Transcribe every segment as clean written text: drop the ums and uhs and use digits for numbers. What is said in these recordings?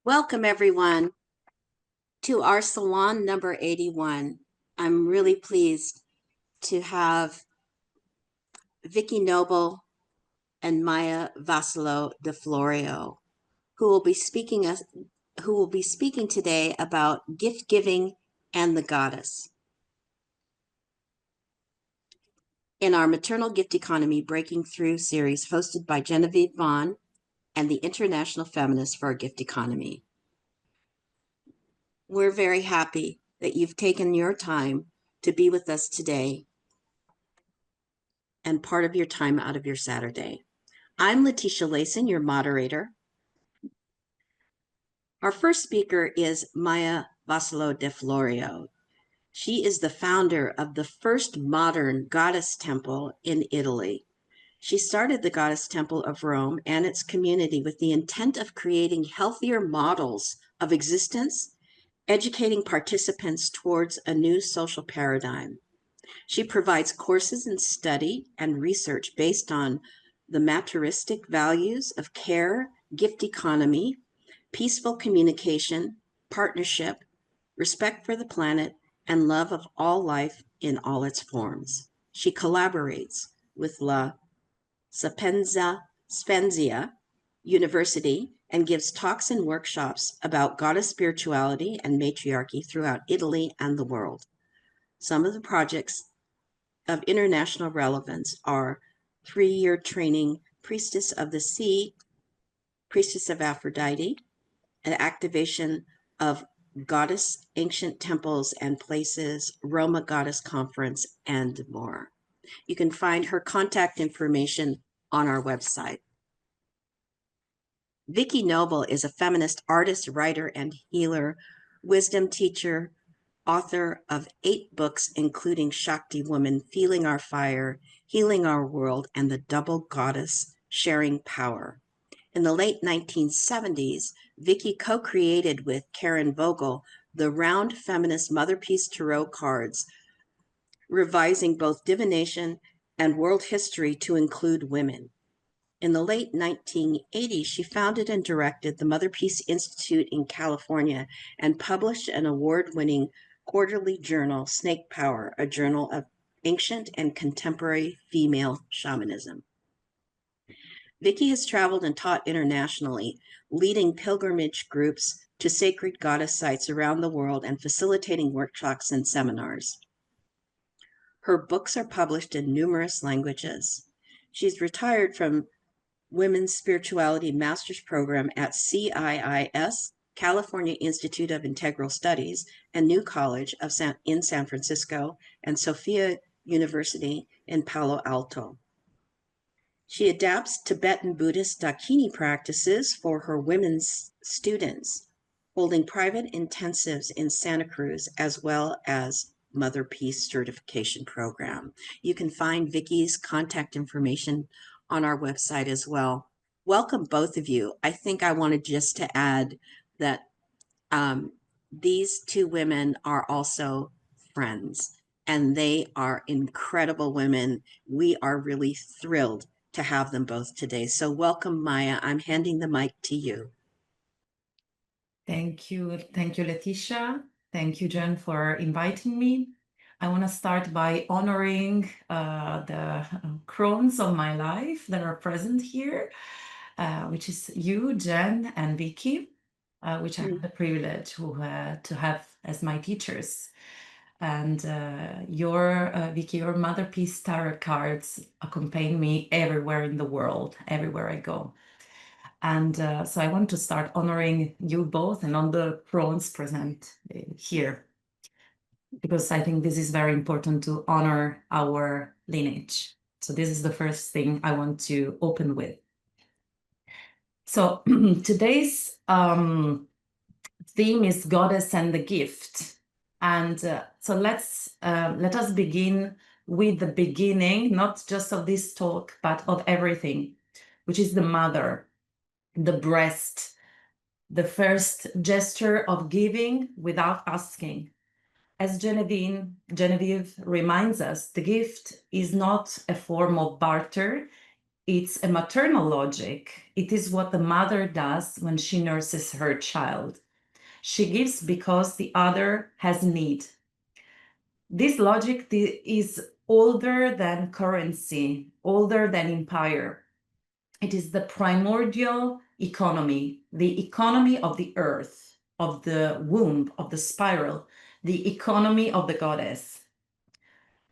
Welcome, everyone, to our Salon number 81. I'm really pleased to have Vicki Noble and Maya Vassallo de Florio, who will be speaking today about gift giving and the goddess. In our Maternal Gift Economy Breaking Through series hosted by Genevieve, Vaughan, and the International Feminists for our Gift Economy. We're very happy that you've taken your time to be with us today and part of your time out of your Saturday. I'm Letecia Layson, your moderator. Our first speaker is Maya Vassallo de Florio. She is the founder of the first modern goddess temple in Italy. She started the Goddess Temple of Rome and its community with the intent of creating healthier models of existence, educating participants towards a new social paradigm. She provides courses in study and research based on the matristic values of care, gift economy, peaceful communication, partnership, respect for the planet, and love of all life in all its forms. She collaborates with La Spezia University and gives talks and workshops about goddess spirituality and matriarchy throughout Italy and the world. Some of the projects of international relevance are 3-year training Priestess of the Sea, Priestess of Aphrodite, an activation of goddess ancient temples and places, Roma Goddess Conference, and more. You can find her contact information on our website. Vicki Noble is a feminist artist, writer, and healer, wisdom teacher, author of 8 books, including Shakti Woman, Feeling Our Fire, Healing Our World, and The Double Goddess, Sharing Power. In the late 1970s, Vicki co-created with Karen Vogel the round feminist Mother Peace Tarot cards, revising both divination and world history to include women. In the late 1980s, she founded and directed the Mother Peace Institute in California and published an award-winning quarterly journal, Snake Power, a journal of ancient and contemporary female shamanism. Vicki has traveled and taught internationally, leading pilgrimage groups to sacred goddess sites around the world and facilitating workshops and seminars. Her books are published in numerous languages. She's retired from Women's Spirituality Master's Program at CIIS, California Institute of Integral Studies, and New College in San Francisco, and Sophia University in Palo Alto. She adapts Tibetan Buddhist Dakini practices for her women's students, holding private intensives in Santa Cruz, as well as Mother Peace Certification Program. You can find Vicki's contact information on our website as well. Welcome, both of you. I think I wanted just to add that these 2 women are also friends, and they are incredible women. We are really thrilled to have them both today. So welcome, Maya. I'm handing the mic to you. Thank you, Letecia. Thank you, Jen, for inviting me. I want to start by honoring the crowns of my life that are present here, which is you, Jen, and Vicki, which I have the privilege to have as my teachers. And Vicki, your Mother Peace Tarot cards accompany me everywhere in the world, everywhere I go. And so I want to start honoring you both and all the crowns present here, because I think this is very important to honor our lineage. So this is the first thing I want to open with. So today's theme is Goddess and the Gift. And so let us begin with the beginning, not just of this talk, but of everything, which is the mother, the breast, the first gesture of giving without asking. As Genevieve reminds us, the gift is not a form of barter. It's a maternal logic. It is what the mother does when she nurses her child. She gives because the other has need. This logic is older than currency, older than empire. It is the primordial economy, the economy of the earth, of the womb, of the spiral, the economy of the goddess.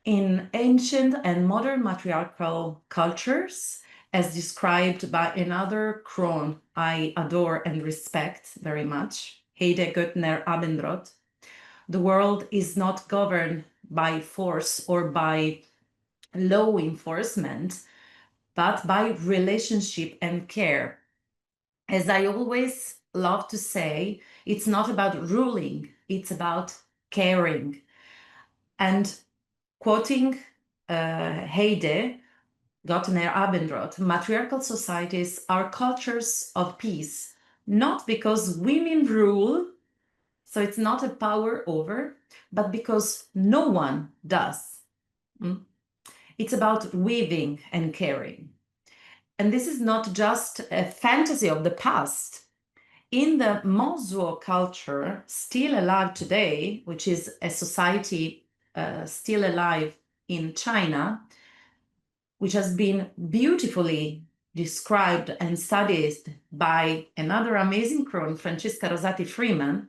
In ancient and modern matriarchal cultures, as described by another crone I adore and respect very much, Heide Göttner Abendroth, the world is not governed by force or by law enforcement, but by relationship and care. As I always love to say, it's not about ruling, it's about caring. And quoting Heide Göttner Abendroth, matriarchal societies are cultures of peace, not because women rule, so it's not a power over, but because no one does. It's about weaving and caring. And this is not just a fantasy of the past. In the Monzuo culture, still alive today, which is a society still alive in China, which has been beautifully described and studied by another amazing crone, Francesca Rosati Freeman,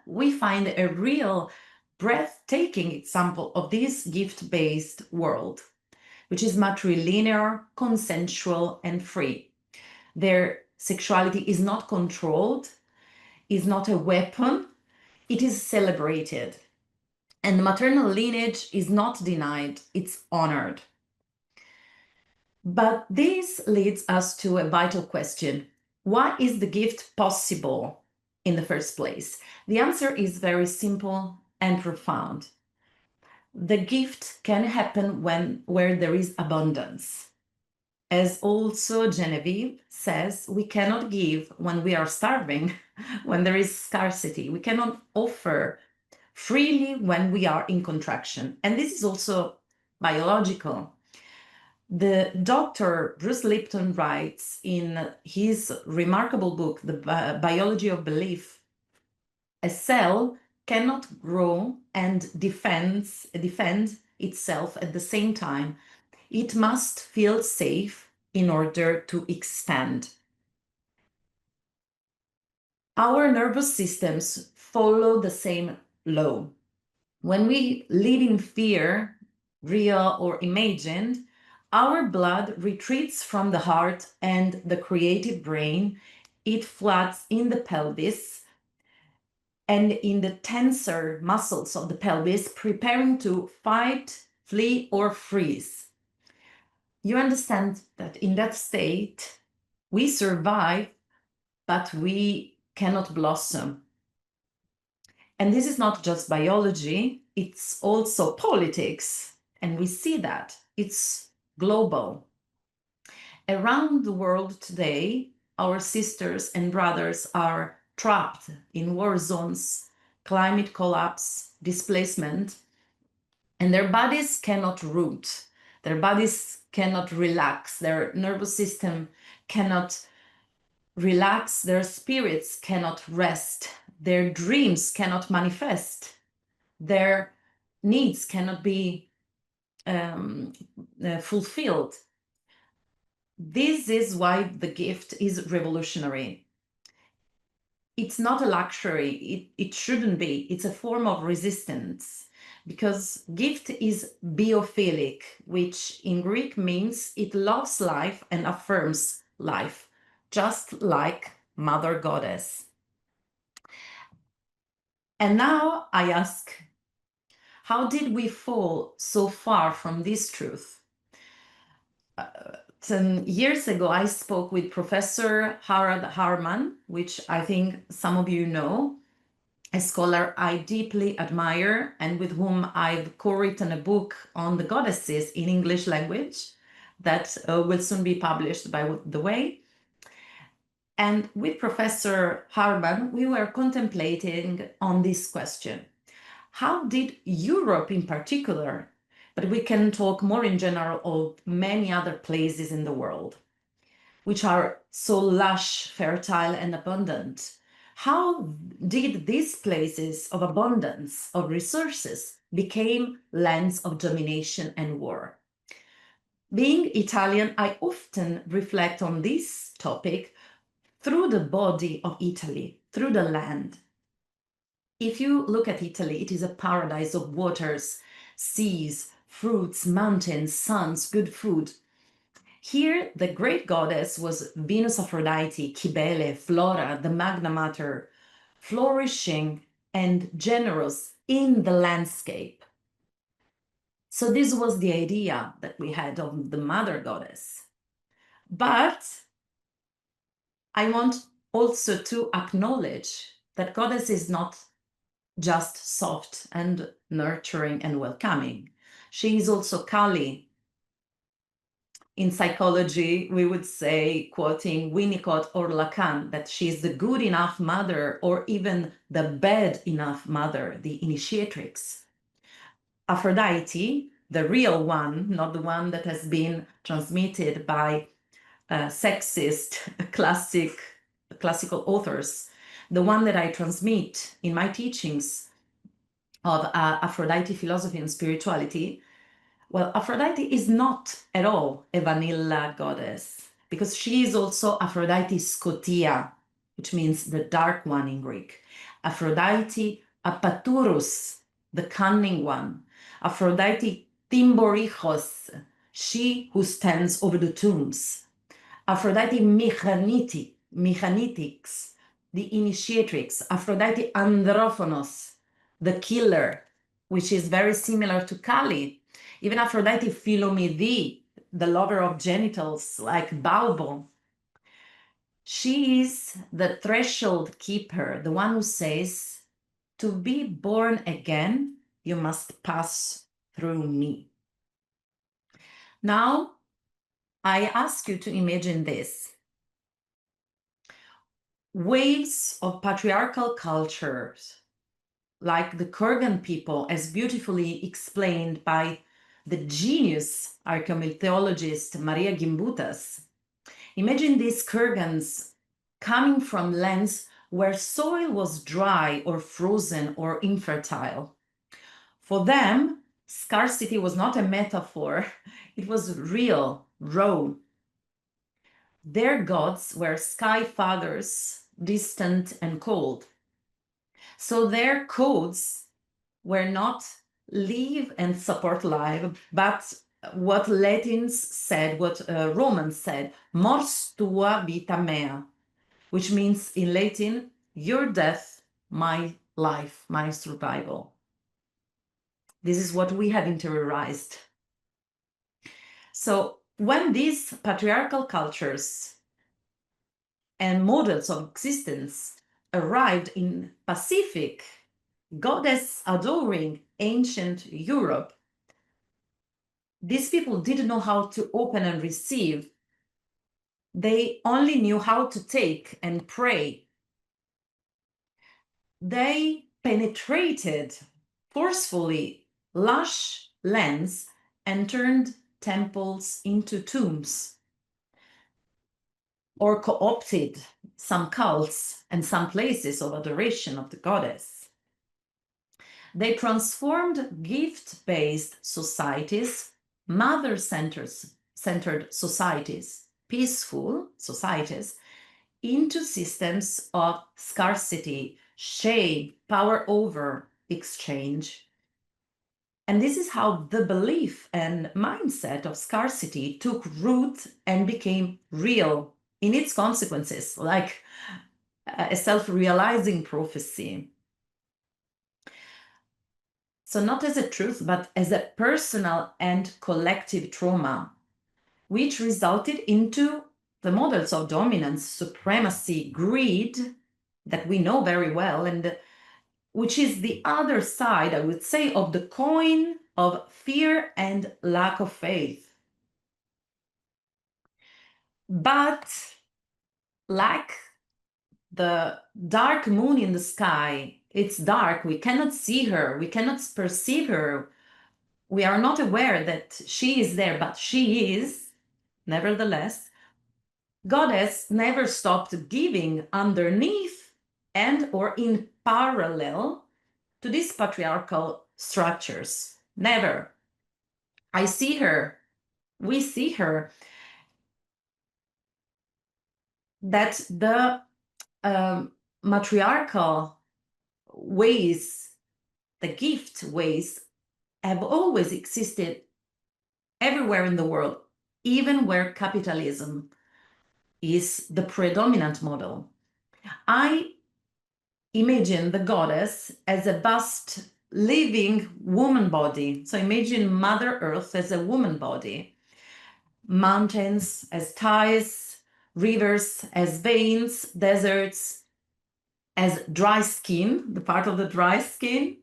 we find a real breathtaking example of this gift-based world, which is matrilinear, consensual, and free. Their sexuality is not controlled, is not a weapon, it is celebrated. And the maternal lineage is not denied, it's honored. But this leads us to a vital question. Why is the gift possible in the first place? The answer is very simple and profound. The gift can happen where there is abundance. As also Genevieve says, we cannot give when we are starving, when there is scarcity. We cannot offer freely when we are in contraction. And this is also biological. The doctor Bruce Lipton writes in his remarkable book, The Biology of Belief, a cell cannot grow and defend itself at the same time. It must feel safe in order to expand. Our nervous systems follow the same law. When we live in fear, real or imagined, our blood retreats from the heart and the creative brain. It floods in the pelvis and in the tensor muscles of the pelvis, preparing to fight, flee, or freeze. You understand that in that state, we survive, but we cannot blossom. And this is not just biology, it's also politics. And we see that it's global. Around the world today, our sisters and brothers are trapped in war zones, climate collapse, displacement, and their bodies cannot root. Their bodies cannot relax. Their nervous system cannot relax. Their spirits cannot rest. Their dreams cannot manifest. Their needs cannot be fulfilled. This is why the gift is revolutionary. It's not a luxury. It shouldn't be. It's a form of resistance, because gift is biophilic, which in Greek means it loves life and affirms life, just like Mother Goddess. And now I ask, how did we fall so far from this truth? 10 years ago, I spoke with Professor Harald Harman, which I think some of you know, a scholar I deeply admire and with whom I've co-written a book on the goddesses in English language that will soon be published, by the way. And with Professor Harman, we were contemplating on this question. How did Europe in particular but we can talk more in general of many other places in the world, which are so lush, fertile, and abundant. How did these places of abundance, of resources, became lands of domination and war? Being Italian, I often reflect on this topic through the body of Italy, through the land. If you look at Italy, it is a paradise of waters, seas, fruits, mountains, suns, good food. Here, the great goddess was Venus Aphrodite, Cybele, Flora, the Magna Mater, flourishing and generous in the landscape. So this was the idea that we had of the mother goddess. But I want also to acknowledge that goddess is not just soft and nurturing and welcoming. She is also Kali. In psychology, we would say, quoting Winnicott or Lacan, that she is the good enough mother or even the bad enough mother, the initiatrix. Aphrodite, the real one, not the one that has been transmitted by sexist classical authors, the one that I transmit in my teachings of Aphrodite philosophy and spirituality. Well, Aphrodite is not at all a vanilla goddess, because she is also Aphrodite Scotia, which means the dark one in Greek. Aphrodite Apaturus, the cunning one. Aphrodite Thimborichos, she who stands over the tombs. Aphrodite Mechanitics, the initiatrix. Aphrodite Androphonos, the killer, which is very similar to Kali. Even Aphrodite Philomede, the lover of genitals, like Baubo. She is the threshold keeper, the one who says, to be born again, you must pass through me. Now, I ask you to imagine this. Waves of patriarchal cultures, like the Kurgan people, as beautifully explained by the genius archaeomythologist Maria Gimbutas. Imagine these Kurgans coming from lands where soil was dry or frozen or infertile. For them, scarcity was not a metaphor, it was real, raw. Their gods were sky fathers, distant and cold. So their codes were not live and support life, but what Latins said, what Romans said, mors tua vita mea, which means in Latin, your death, my life, my survival. This is what we have interiorized. So when these patriarchal cultures and models of existence arrived in Pacific, goddess adoring ancient Europe, these people didn't know how to open and receive. They only knew how to take and pray. They penetrated forcefully lush lands and turned temples into tombs, or co-opted some cults and some places of adoration of the goddess. They transformed gift-based societies, mother-centered societies, peaceful societies, into systems of scarcity, shame, power over, exchange. And this is how the belief and mindset of scarcity took root and became real in its consequences, like a self-realizing prophecy. So not as a truth, but as a personal and collective trauma, which resulted into the models of dominance, supremacy, greed that we know very well, and which is the other side, I would say, of the coin of fear and lack of faith. But like the dark moon in the sky, it's dark, we cannot see her, we cannot perceive her we are not aware that she is there, but she is, nevertheless, Goddess never stopped giving underneath and or in parallel to these patriarchal structures. Never. I see her, we see her, that the matriarchal ways, the gift ways, have always existed everywhere in the world, even where capitalism is the predominant model. I imagine the goddess as a vast living woman body. So imagine Mother Earth as a woman body, mountains as thighs, rivers as veins, deserts as dry skin, the part of the dry skin,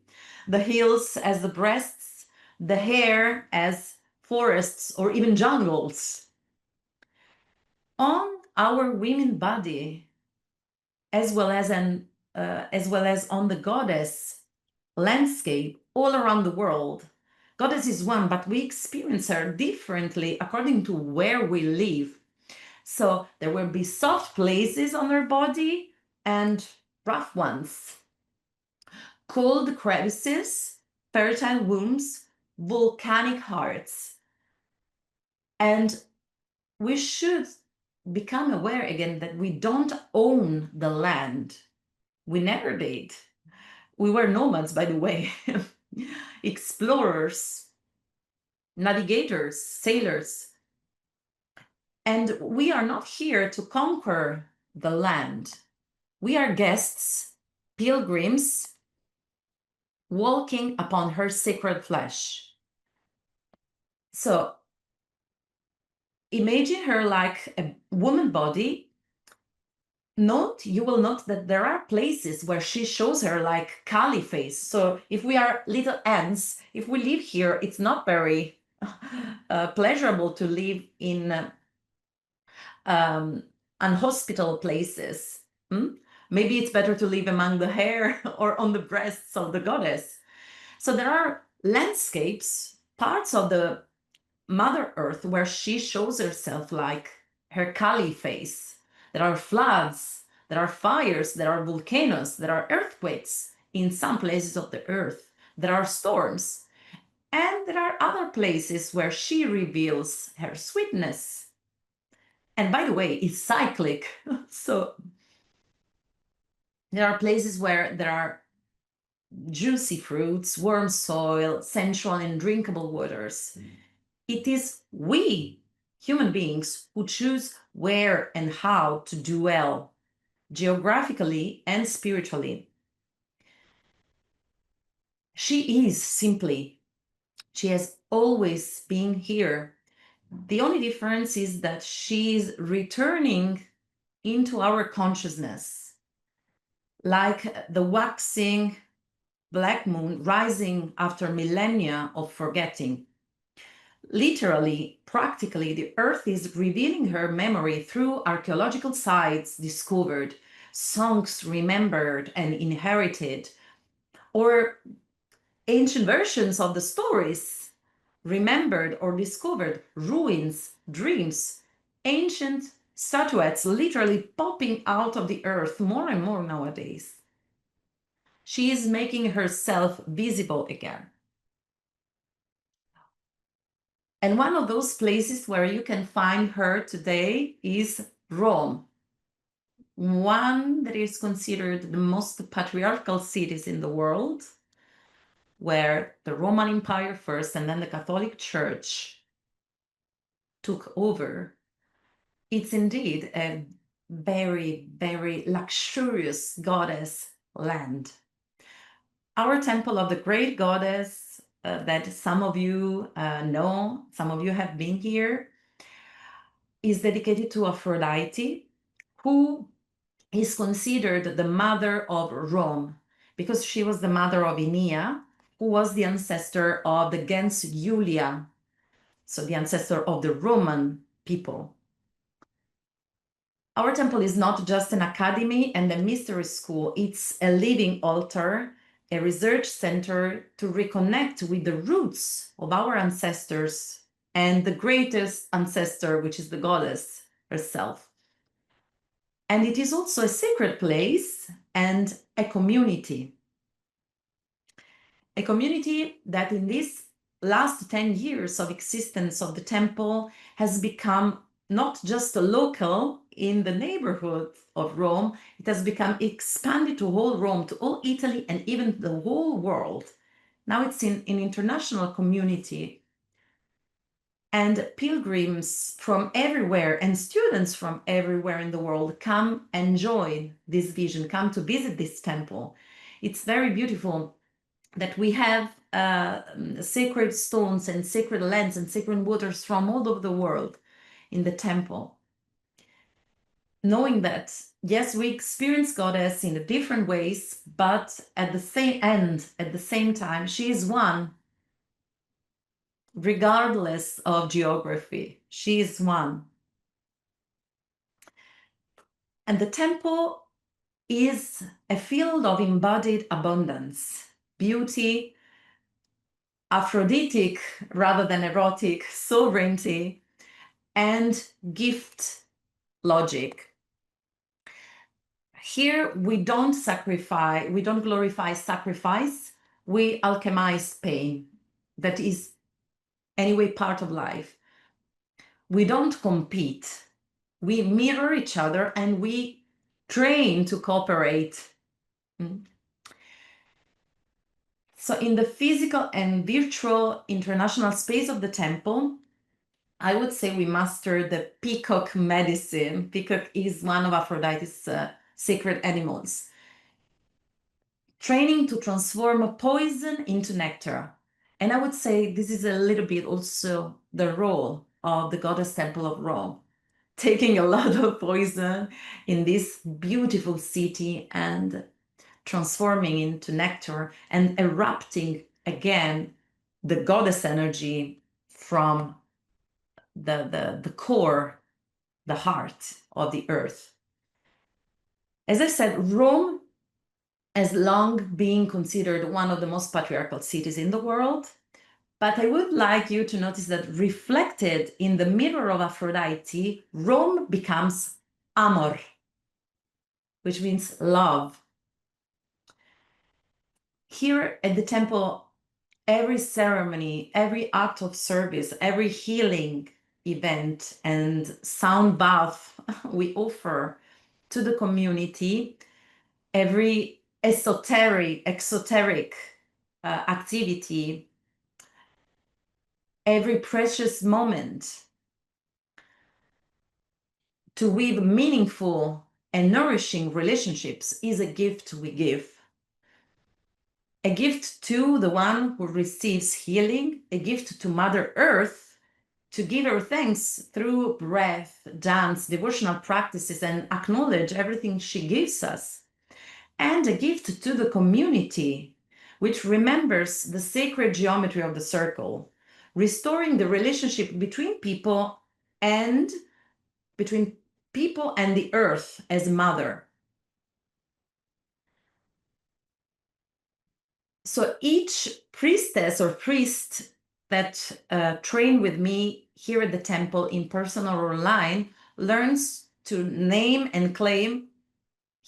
the hills as the breasts, the hair as forests or even jungles. On our women body, as well as on the goddess landscape all around the world. Goddess is one, but we experience her differently according to where we live. So there will be soft places on her body and rough ones. Cold crevices, fertile wombs, volcanic hearts. And we should become aware again that we don't own the land. We never did. We were nomads, by the way, explorers, navigators, sailors. And we are not here to conquer the land. We are guests, pilgrims, walking upon her sacred flesh. So imagine her like a woman body. You will note that there are places where she shows her like Kali face. So if we are little ants, if we live here, it's not very pleasurable to live in unhospitable places. Maybe it's better to live among the hair or on the breasts of the goddess. So there are landscapes, parts of the Mother Earth where she shows herself like her Kali face. There are floods, there are fires, there are volcanoes, there are earthquakes in some places of the earth. There are storms. And there are other places where she reveals her sweetness. And by the way, it's cyclic. So there are places where there are juicy fruits, warm soil, sensual and drinkable waters. It is we, human beings, who choose where and how to dwell, geographically and spiritually. She is simply, she has always been here. The only difference is that she is returning into our consciousness, like the waxing black moon rising after millennia of forgetting. Literally, practically, the earth is revealing her memory through archaeological sites discovered, songs remembered and inherited, or ancient versions of the stories remembered or discovered, ruins, dreams, ancient statuettes literally popping out of the earth more and more nowadays. She is making herself visible again. And one of those places where you can find her today is Rome, one that is considered the most patriarchal cities in the world, where the Roman Empire first and then the Catholic Church took over. It's indeed a very, very luxurious goddess land. Our temple of the great goddess that some of you know, some of you have been here, is dedicated to Aphrodite, who is considered the mother of Rome, because she was the mother of Enea, who was the ancestor of the gens Julia, so the ancestor of the Roman people. Our temple is not just an academy and a mystery school, it's a living altar a research center to reconnect with the roots of our ancestors and the greatest ancestor, which is the goddess herself. And it is also a sacred place and a community. A community that in these last 10 years of existence of the temple has become not just a local in the neighborhood of Rome, it has become expanded to whole Rome, to all Italy, and even the whole world. Now it's in an international community. And pilgrims from everywhere and students from everywhere in the world come and join this vision, come to visit this temple. It's very beautiful that we have sacred stones and sacred lands and sacred waters from all over the world in the temple. Knowing that, yes, we experience Goddess in different ways, but at the same time, she is one, regardless of geography. She is one. And the temple is a field of embodied abundance, beauty, Aphroditic rather than erotic, sovereignty, and gift logic. Here we don't glorify sacrifice, we alchemize pain. That is anyway part of life. We don't compete. We mirror each other and we train to cooperate. So in the physical and virtual international space of the temple, I would say we master the peacock medicine. Peacock is one of Aphrodite's sacred animals. Training to transform poison into nectar. And I would say this is a little bit also the role of the Goddess Temple of Rome, taking a lot of poison in this beautiful city and transforming into nectar and erupting again the goddess energy from the core, the heart of the earth. As I said, Rome has long been considered one of the most patriarchal cities in the world, but I would like you to notice that reflected in the mirror of Aphrodite, Rome becomes amor, which means love. Here at the temple, every ceremony, every act of service, every healing event and sound bath we offer to the community, every exoteric activity, every precious moment to weave meaningful and nourishing relationships is a gift we give. A gift to the one who receives healing, a gift to Mother Earth to give her thanks through breath, dance, devotional practices, and acknowledge everything she gives us. And a gift to the community, which remembers the sacred geometry of the circle, restoring the relationship between people and the earth as mother. So each priestess or priest that train with me here at the temple in person or online learns to name and claim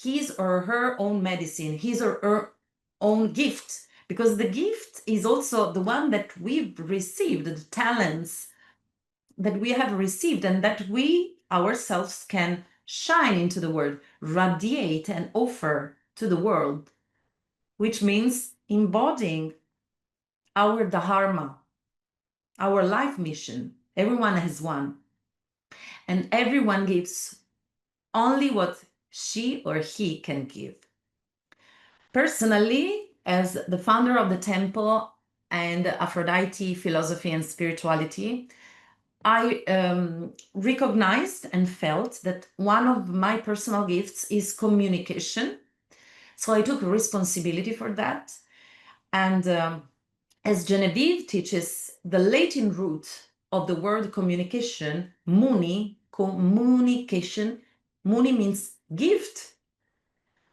his or her own medicine, his or her own gift, because the gift is also the one that we've received, the talents that we have received and that we ourselves can shine into the world, radiate and offer to the world, which means embodying our dharma, our life mission. Everyone has one. And everyone gives only what she or he can give. Personally, as the founder of the temple and Aphrodite philosophy and spirituality, I recognized and felt that one of my personal gifts is communication. So I took responsibility for that. And as Genevieve teaches, the Latin root of the word communication, communication, means gift.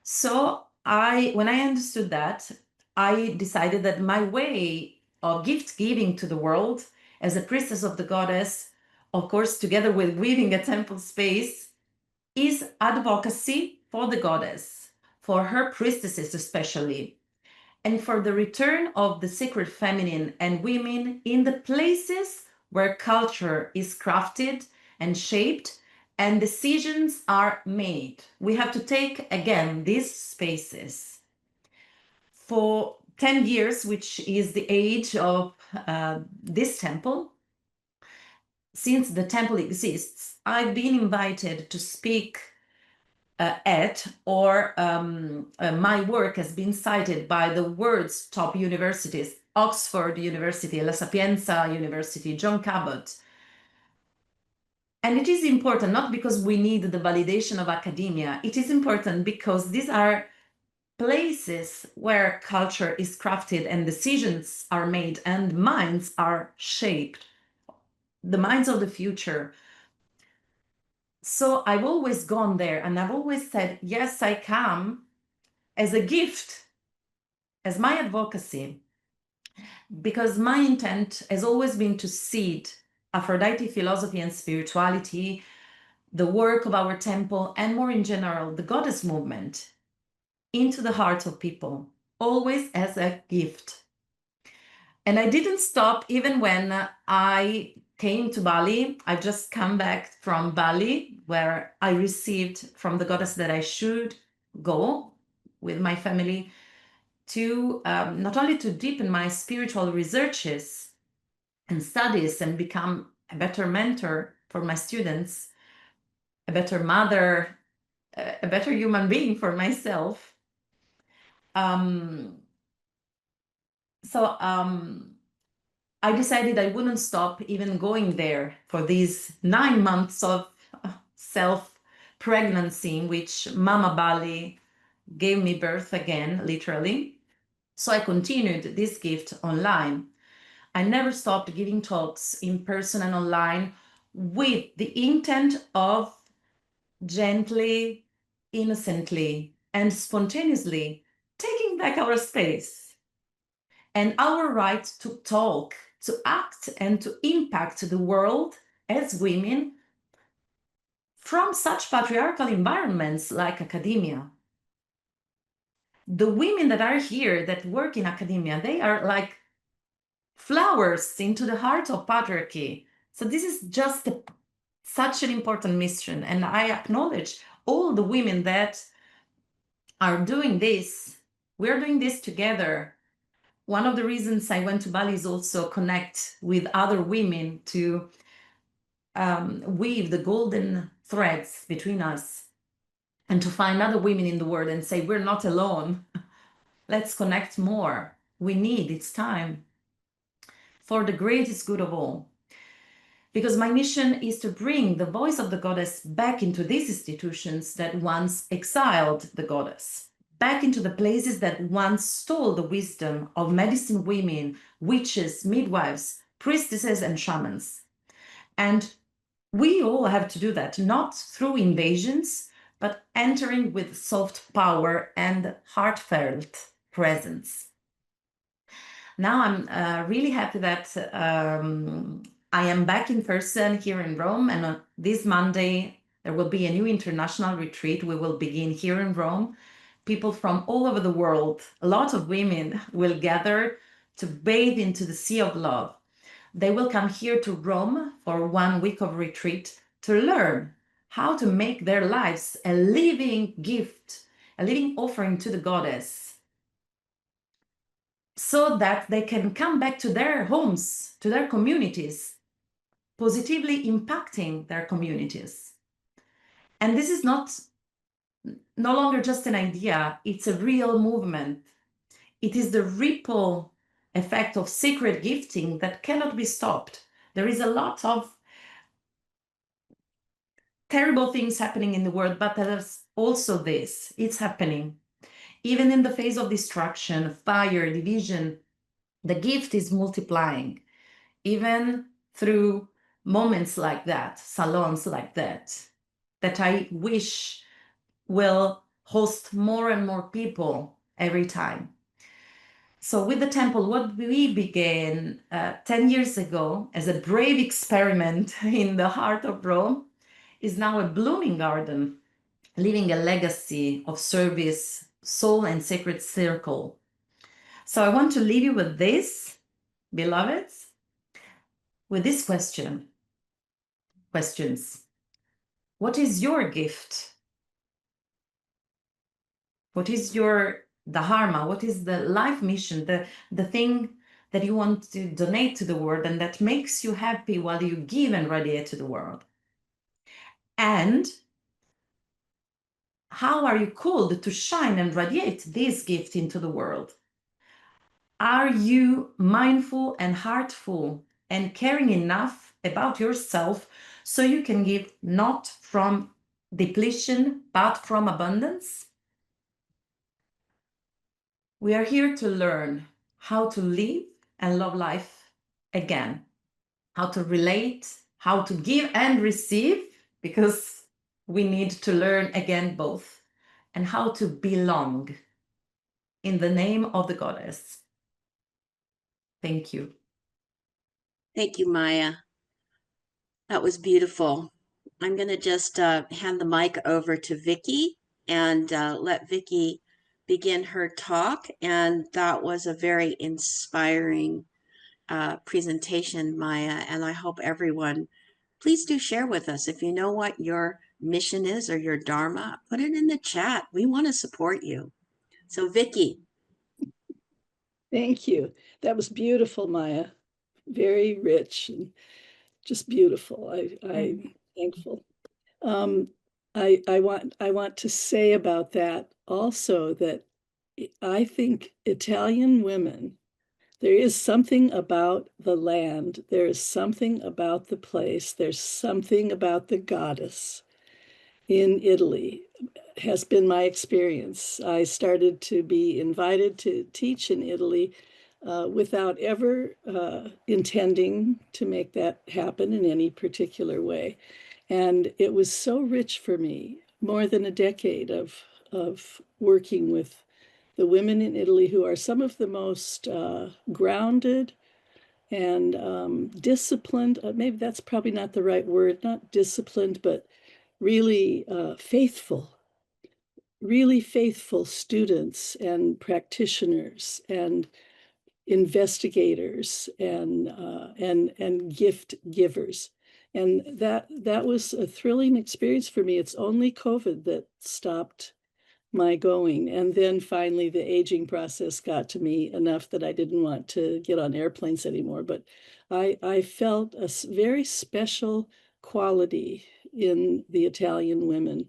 So when I understood that, I decided that my way of gift giving to the world as a priestess of the goddess, of course, together with weaving a temple space, is advocacy for the goddess, for her priestesses especially, and for the return of the sacred feminine and women in the places where culture is crafted and shaped and decisions are made. We have to take again these spaces. For 10 years, which is the age of this temple, since the temple exists, I've been invited to speak at, or my work has been cited by the world's top universities, Oxford University, La Sapienza University, John Cabot. And it is important not because we need the validation of academia, it is important because these are places where culture is crafted and decisions are made and minds are shaped, the minds of the future. So I've always gone there and I've always said, yes, I come as a gift, as my advocacy, because my intent has always been to seed Aphrodite philosophy and spirituality, the work of our temple, and more in general, the goddess movement into the hearts of people, always as a gift. And I didn't stop even when I came to Bali. I just come back from Bali, where I received from the goddess that I should go with my family to not only to deepen my spiritual researches and studies and become a better mentor for my students, a better mother, a better human being for myself. I decided I wouldn't stop even going there for these 9 months of self-pregnancy in which Mama Bali gave me birth again, literally. So I continued this gift online. I never stopped giving talks in person and online with the intent of gently, innocently, and spontaneously taking back our space and our right to talk, to act, and to impact the world as women from such patriarchal environments like academia. The women that are here that work in academia, they are like flowers into the heart of patriarchy. So this is just such an important mission. And I acknowledge all the women that are doing this. We're doing this together. One of the reasons I went to Bali is also connect with other women to weave the golden threads between us and to find other women in the world and say, we're not alone. Let's connect more. We need, it's time for the greatest good of all. Because my mission is to bring the voice of the goddess back into these institutions that once exiled the goddess, back into the places that once stole the wisdom of medicine women, witches, midwives, priestesses, and shamans. And we all have to do that, not through invasions, but entering with soft power and heartfelt presence. Now I'm really happy that I am back in person here in Rome, and on this Monday there will be a new international retreat. We will begin here in Rome. People from all over the world, a lot of women will gather to bathe into the sea of love. They will come here to Rome for 1 week of retreat to learn how to make their lives a living gift, a living offering to the goddess, so that they can come back to their homes, to their communities, positively impacting their communities. And this is no longer just an idea, it's a real movement. It is the ripple effect of sacred gifting that cannot be stopped. There is a lot of terrible things happening in the world, but there's also this, it's happening. Even in the face of destruction, fire, division, the gift is multiplying. Even through moments like that, salons like that I wish will host more and more people every time. So with the temple, what we began 10 years ago as a brave experiment in the heart of Rome is now a blooming garden, leaving a legacy of service, soul, and sacred circle. So I want to leave you with this, beloveds, with this questions. What is your gift? What is your dharma? What is the life mission, the thing that you want to donate to the world and that makes you happy while you give and radiate to the world? And how are you called to shine and radiate this gift into the world? Are you mindful and heartful and caring enough about yourself so you can give not from depletion, but from abundance? We are here to learn how to live and love life again, how to relate, how to give and receive, because we need to learn again both, and how to belong in the name of the goddess. Thank you. Thank you, Maya. That was beautiful. I'm going to just hand the mic over to Vicki and let Vicki begin her talk. And that was a very inspiring presentation, Maya. And I hope everyone, please do share with us. If you know what your mission is or your dharma, put it in the chat. We want to support you. So Vicki. Thank you. That was beautiful, Maya. Very rich and just beautiful. I'm thankful. I want to say about that also that I think Italian women, there is something about the land, there is something about the place, there's something about the goddess in Italy, has been my experience. I started to be invited to teach in Italy without ever intending to make that happen in any particular way. And it was so rich for me, more than a decade of working with the women in Italy who are some of the most grounded and disciplined. Maybe that's probably not the right word, not disciplined, but really really faithful students and practitioners and investigators and gift givers. And that was a thrilling experience for me. It's only COVID that stopped my going. And then finally, the aging process got to me enough that I didn't want to get on airplanes anymore. But I felt a very special quality in the Italian women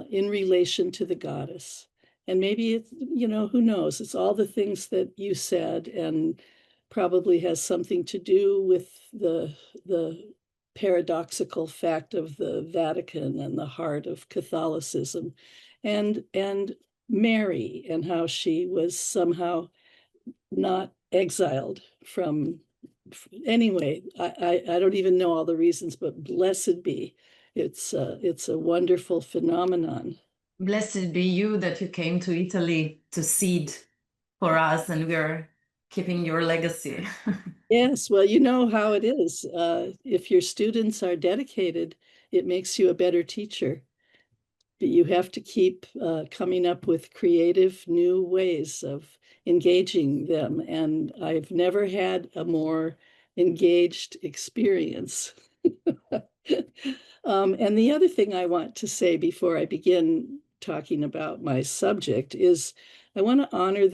in relation to the goddess. And maybe it's, who knows? It's all the things that you said and probably has something to do with the paradoxical fact of the Vatican and the heart of Catholicism and Mary and how she was somehow not exiled from. Anyway, I don't even know all the reasons, but blessed be. It's a wonderful phenomenon. Blessed be you that you came to Italy to seed for us, and we're keeping your legacy. Yes, well, you know how it is. If your students are dedicated, it makes you a better teacher. But you have to keep coming up with creative new ways of engaging them. And I've never had a more engaged experience. And the other thing I want to say before I begin talking about my subject is I want to honor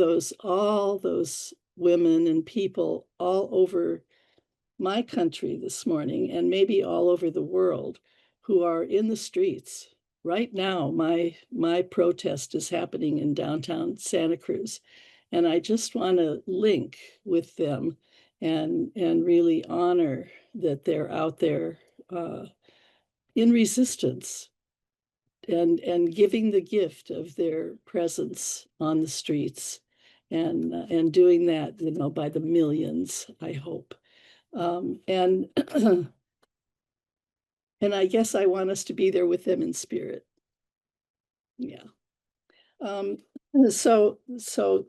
all those women and people all over my country this morning and maybe all over the world who are in the streets. Right now, my protest is happening in downtown Santa Cruz. And I just want to link with them and really honor that they're out there in resistance and giving the gift of their presence on the streets and doing that, by the millions, I hope. And and I guess I want us to be there with them in spirit. Yeah. So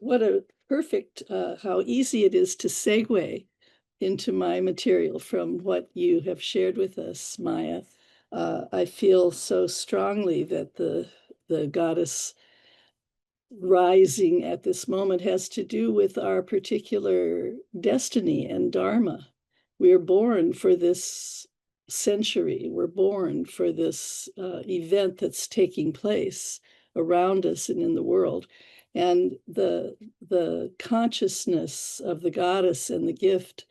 what a perfect how easy it is to segue into my material from what you have shared with us, Maya. I feel so strongly that the goddess rising at this moment has to do with our particular destiny and dharma. We are born for this century. We're born for this event that's taking place around us and in the world. And the consciousness of the goddess and the gift,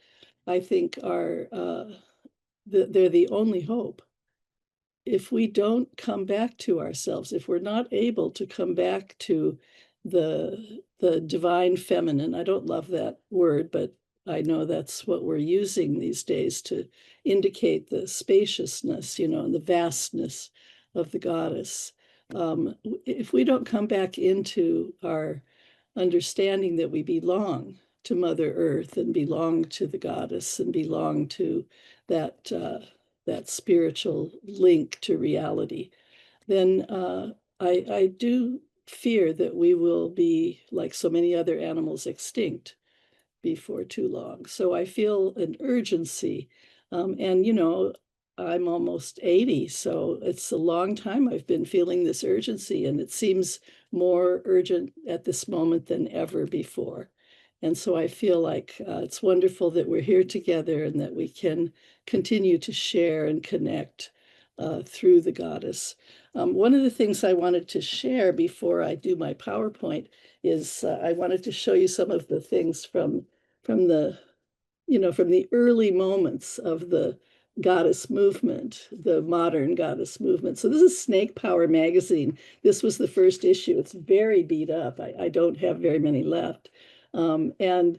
I think, are they're the only hope. If we don't come back to ourselves, if we're not able to come back to the divine feminine, I don't love that word, but I know that's what we're using these days to indicate the spaciousness, and the vastness of the goddess. If we don't come back into our understanding that we belong to Mother Earth and belong to the goddess and belong to that that spiritual link to reality, then I do fear that we will be, like so many other animals, extinct before too long. So I feel an urgency. And, I'm almost 80, so it's a long time I've been feeling this urgency, and it seems more urgent at this moment than ever before. And so I feel like it's wonderful that we're here together and that we can continue to share and connect through the goddess. One of the things I wanted to share before I do my PowerPoint is I wanted to show you some of the things from the from the early moments of the goddess movement, the modern goddess movement. So this is Snake Power magazine. This was the first issue. It's very beat up. I don't have very many left. And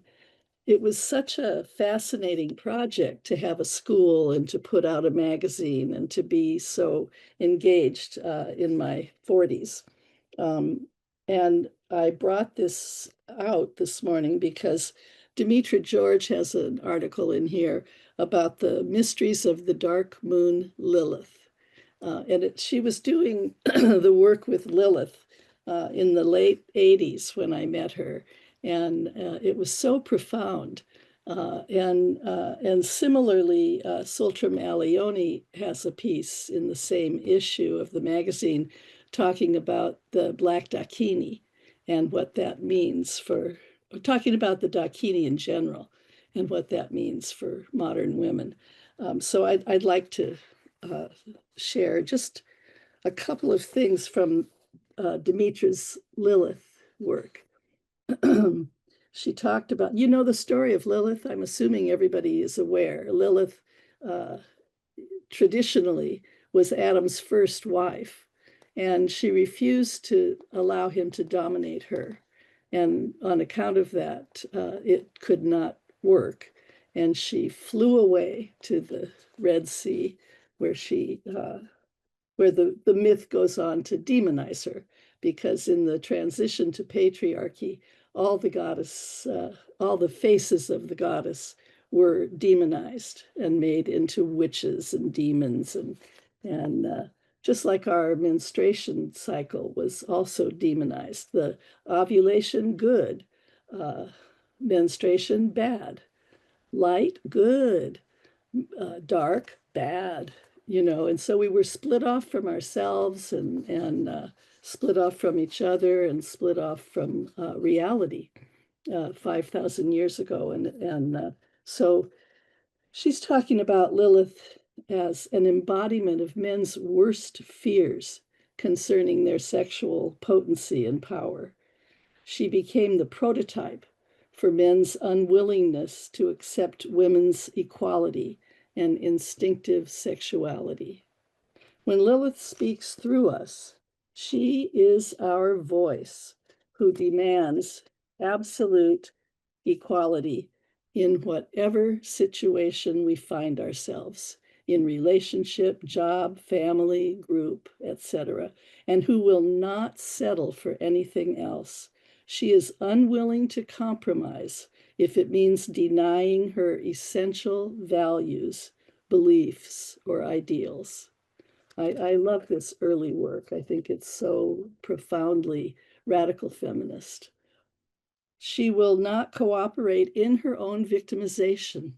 it was such a fascinating project to have a school and to put out a magazine and to be so engaged in my 40s. And I brought this out this morning because Demetra George has an article in here about the mysteries of the dark moon Lilith. She was doing the work with Lilith in the late 80s when I met her. And it was so profound. And similarly, Sultram Alioni has a piece in the same issue of the magazine talking about the Black Dakini and what that means talking about the Dakini in general and what that means for modern women. So I'd like to share just a couple of things from Demetra's Lilith work. She talked about, the story of Lilith. I'm assuming everybody is aware. Lilith traditionally was Adam's first wife, and she refused to allow him to dominate her. And on account of that, it could not work. And she flew away to the Red Sea, where where the myth goes on to demonize her, because in the transition to patriarchy, all the faces of the goddess were demonized and made into witches and demons, and just like our menstruation cycle was also demonized. The ovulation, good. Menstruation, bad. Light, good. Dark, bad. And so we were split off from ourselves and split off from each other and split off from reality 5,000 years ago. And so she's talking about Lilith as an embodiment of men's worst fears concerning their sexual potency and power. She became the prototype for men's unwillingness to accept women's equality and instinctive sexuality. When Lilith speaks through us, she is our voice who demands absolute equality in whatever situation we find ourselves, in relationship, job, family, group, etc., and who will not settle for anything else. She is unwilling to compromise if it means denying her essential values, beliefs, or ideals. I love this early work. I think it's so profoundly radical feminist. She will not cooperate in her own victimization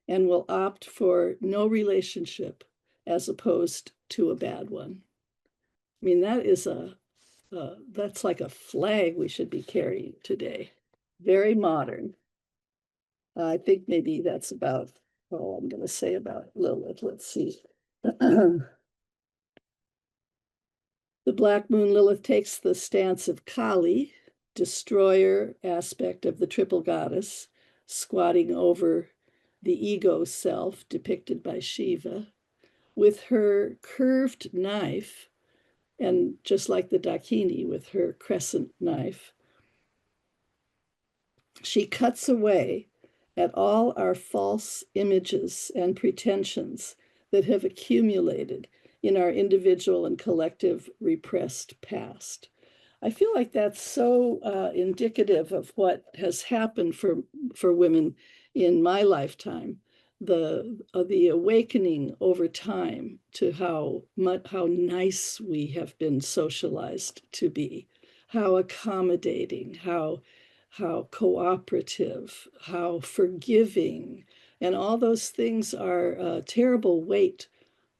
and will opt for no relationship as opposed to a bad one. I mean, that is that's like a flag we should be carrying today. Very modern. I think maybe that's about all I'm going to say about Lilith. Let's see. The Black Moon Lilith takes the stance of Kali, destroyer aspect of the triple goddess, squatting over the ego self depicted by Shiva, with her curved knife, and just like the Dakini with her crescent knife, she cuts away at all our false images and pretensions that have accumulated in our individual and collective repressed past. I feel like that's so indicative of what has happened for women in my lifetime. The awakening over time to how nice we have been socialized to be, how accommodating, how cooperative, how forgiving, and all those things are a terrible weight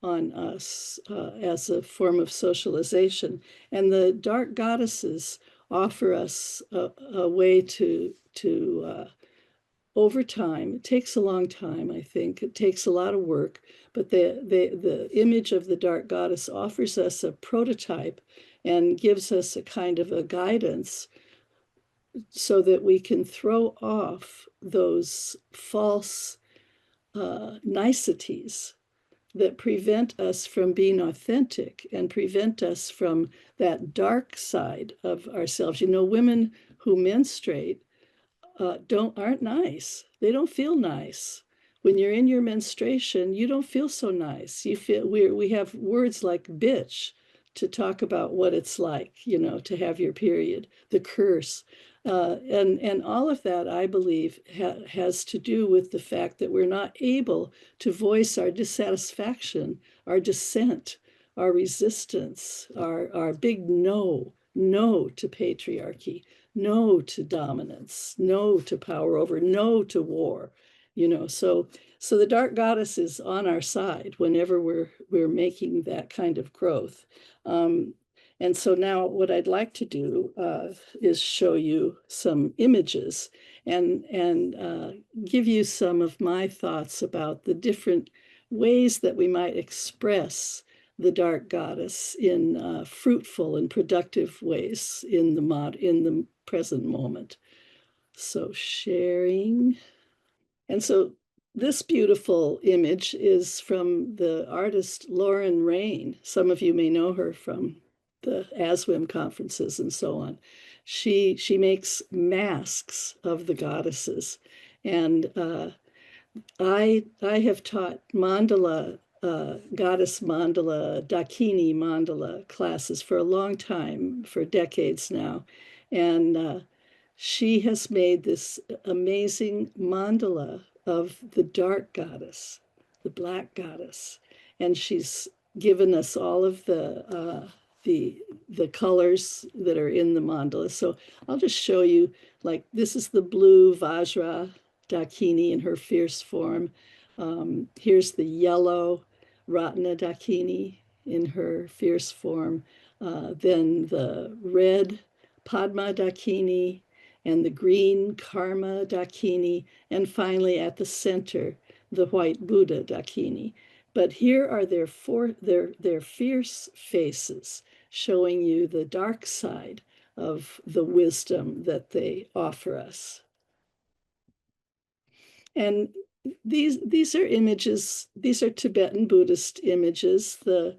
on us as a form of socialization. And the dark goddesses offer us a way to over time, it takes a long time, I think, it takes a lot of work, but the image of the dark goddess offers us a prototype and gives us a kind of a guidance so that we can throw off those false niceties that prevent us from being authentic and prevent us from that dark side of ourselves. You know, women who menstruate aren't nice. They don't feel nice. When you're in your menstruation, you don't feel so nice. You feel we have words like bitch to talk about what it's like, you know, to have your period, the curse. And all of that, I believe, has to do with the fact that we're not able to voice our dissatisfaction, our dissent, our resistance, our big no to patriarchy, no to dominance, no to power over, no to war, you know. So the dark goddess is on our side whenever we're making that kind of growth. And so now what I'd like to do is show you some images and give you some of my thoughts about the different ways that we might express the dark goddess in fruitful and productive ways in the present moment. So sharing. And so this beautiful image is from the artist Lauren Rain. Some of you may know her from the ASWIM conferences and so on. She makes masks of the goddesses. And I have taught mandala, goddess mandala, Dakini mandala classes for a long time, for decades now. And she has made this amazing mandala of the dark goddess, the black goddess. And she's given us all of the colors that are in the mandala. So I'll just show you, like, this is the blue Vajra Dakini in her fierce form. Here's the yellow Ratna Dakini in her fierce form. Then the red Padma Dakini and the green Karma Dakini, and finally at the center, the white Buddha Dakini. But here are their fierce faces, showing you the dark side of the wisdom that they offer us. And these are images, these are Tibetan Buddhist images. The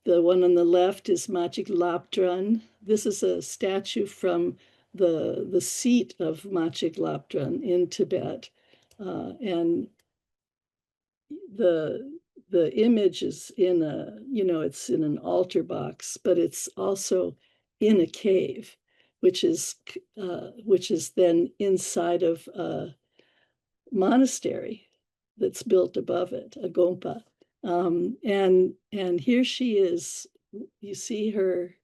one on the left is Majik Lapdran. This is a statue from the seat of Majik Lapdran in Tibet. And the image is in a, you know, it's in an altar box, but it's also in a cave, which is then inside of a monastery that's built above it, a gompa. And here she is. You see her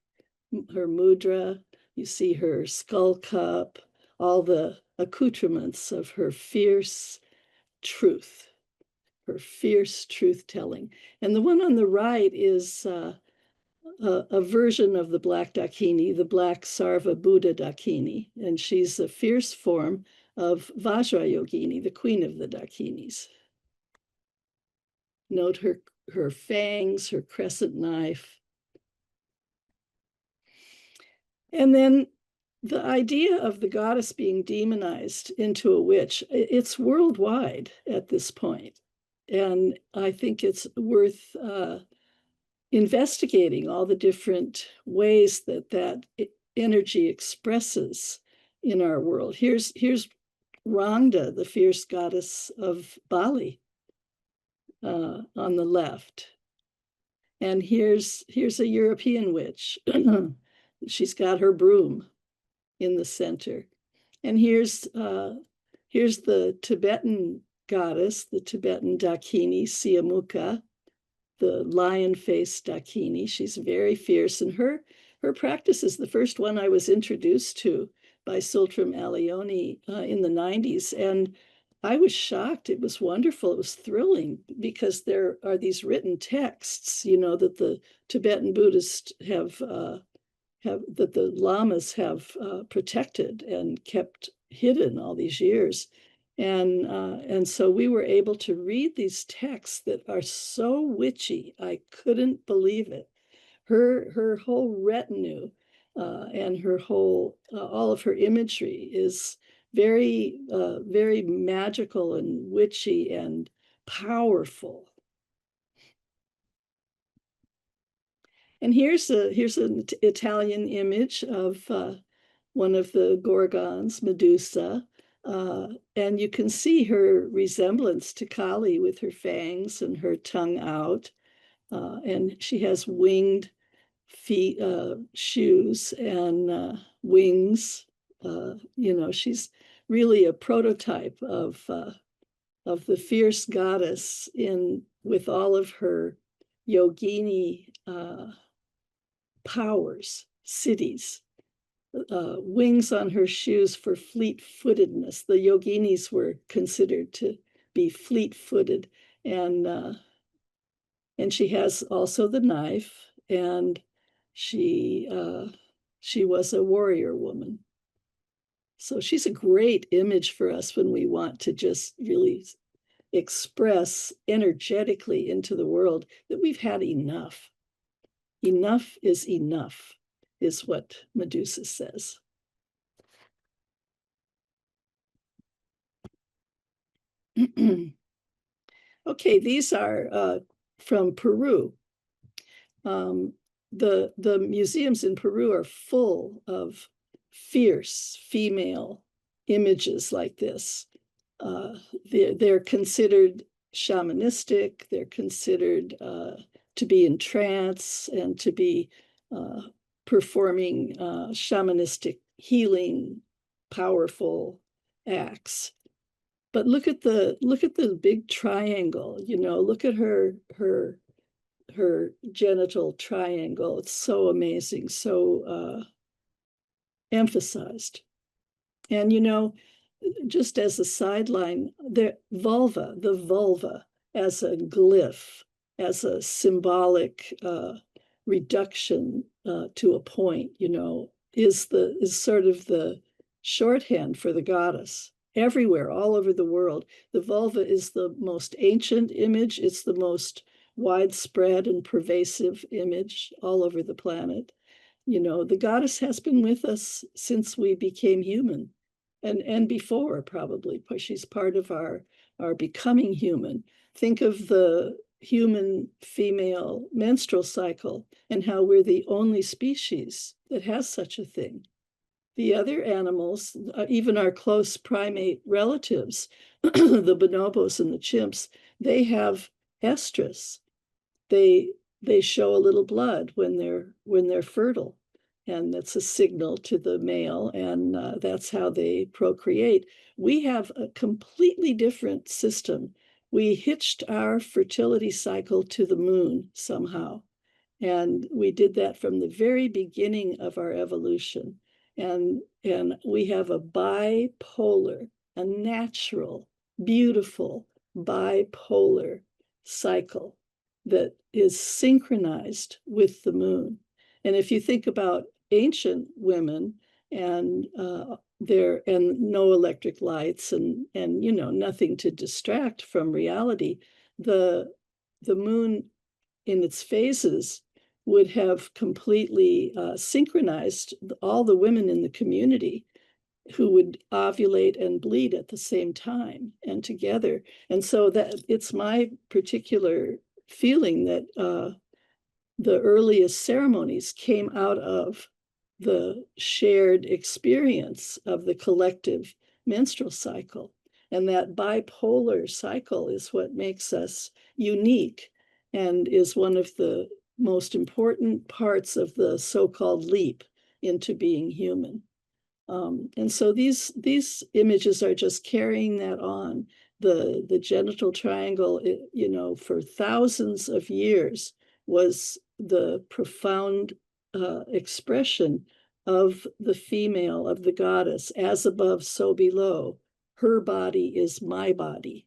mudra, you see her skull cup, all the accoutrements of her fierce truth, her fierce truth-telling. And the one on the right is a version of the Black Dakini, the Black Sarva Buddha Dakini, and she's a fierce form of Vajrayogini, the queen of the Dakinis. Note her fangs, her crescent knife. And then the idea of the goddess being demonized into a witch, it's worldwide at this point. And I think it's worth investigating all the different ways that energy expresses in our world. Here's Rangda, the fierce goddess of Bali, on the left. And here's a European witch. She's got her broom in the center. And here's the Tibetan goddess, the Tibetan Dakini, Siamuka, the lion-faced Dakini. She's very fierce, and her practice is the first one I was introduced to by Sultram Alioni in the 90s. And I was shocked. It was wonderful. It was thrilling, because there are these written texts, that the Tibetan Buddhists have that the lamas have protected and kept hidden all these years. And so we were able to read these texts that are so witchy. I couldn't believe it. Her whole retinue and her whole, all of her imagery is very, very magical and witchy and powerful. And here's an Italian image of one of the Gorgons, Medusa. And you can see her resemblance to Kali with her fangs and her tongue out. And she has winged feet, shoes and wings. She's really a prototype of the fierce goddess with all of her yogini powers, cities. Wings on her shoes for fleet-footedness. The yoginis were considered to be fleet-footed, and she has also the knife, and she was a warrior woman. So she's a great image for us when we want to just really express energetically into the world that we've had enough. Enough is what Medusa says. Okay, these are from Peru. The museums in Peru are full of fierce female images like this. They're considered shamanistic. They're considered to be in trance and to be performing shamanistic healing, powerful acts. But look at the big triangle. Look at her genital triangle. It's so amazing, so emphasized. And just as a sideline, the vulva as a glyph, as a symbolic reduction to a point, is sort of the shorthand for the goddess. Everywhere, all over the world, the vulva is the most ancient image. It's the most widespread and pervasive image all over the planet. The goddess has been with us since we became human, and before, probably. She's part of our becoming human. Think of the human female menstrual cycle and how we're the only species that has such a thing. The other animals, even our close primate relatives, the bonobos and the chimps, they have estrus. They show a little blood when they're fertile, and that's a signal to the male, and that's how they procreate. We have a completely different system. We hitched our fertility cycle to the moon somehow, and we did that from the very beginning of our evolution. And we have a bipolar, a natural, beautiful bipolar cycle that is synchronized with the moon. And if you think about ancient women and no electric lights and nothing to distract from reality, the moon in its phases would have completely synchronized all the women in the community who would ovulate and bleed at the same time and together. And so that it's my particular feeling that the earliest ceremonies came out of the shared experience of the collective menstrual cycle. And that bipolar cycle is what makes us unique and is one of the most important parts of the so-called leap into being human. And so these images are just carrying that on. The genital triangle, for thousands of years was the profound expression of the female, of the goddess, as above, so below. Her body is my body.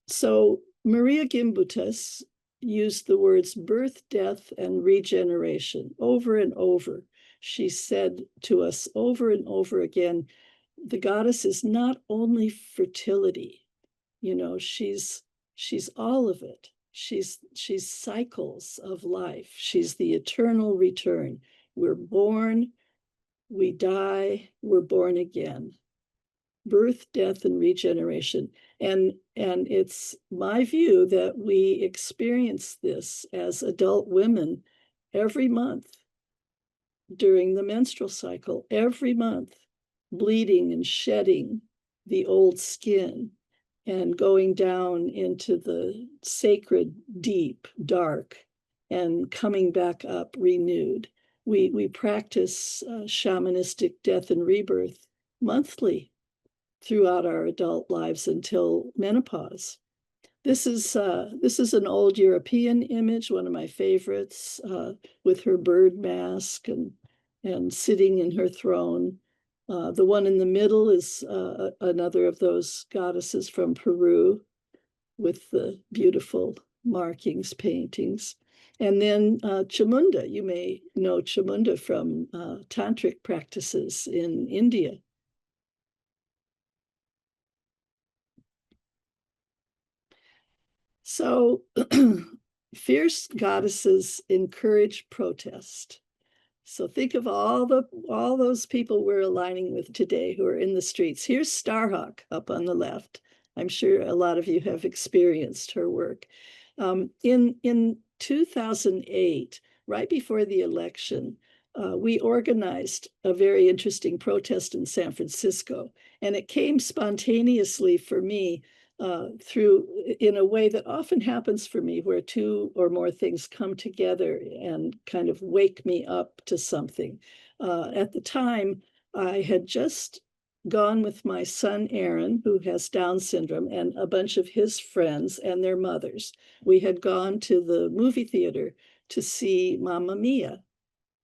So Maria Gimbutas used the words birth, death, and regeneration over and over. She said to us over and over again, the goddess is not only fertility, she's all of it. She's cycles of life. She's the eternal return. We're born, we die, we're born again. Birth, death, and regeneration. And it's my view that we experience this as adult women every month during the menstrual cycle, every month, bleeding and shedding the old skin and going down into the sacred, deep, dark, and coming back up renewed. We practice shamanistic death and rebirth monthly throughout our adult lives until menopause. This is an old European image, one of my favorites, with her bird mask and sitting in her throne. The one in the middle is another of those goddesses from Peru with the beautiful markings, paintings. And then Chamunda, you may know Chamunda from tantric practices in India. So fierce goddesses encourage protest. So think of all those people we're aligning with today who are in the streets. Here's Starhawk up on the left. I'm sure a lot of you have experienced her work. In 2008, right before the election, we organized a very interesting protest in San Francisco, and it came spontaneously for me through in a way that often happens for me, where two or more things come together and kind of wake me up to something. At the time, I had just gone with my son Aaron, who has Down syndrome, and a bunch of his friends and their mothers. We had gone to the movie theater to see Mamma Mia.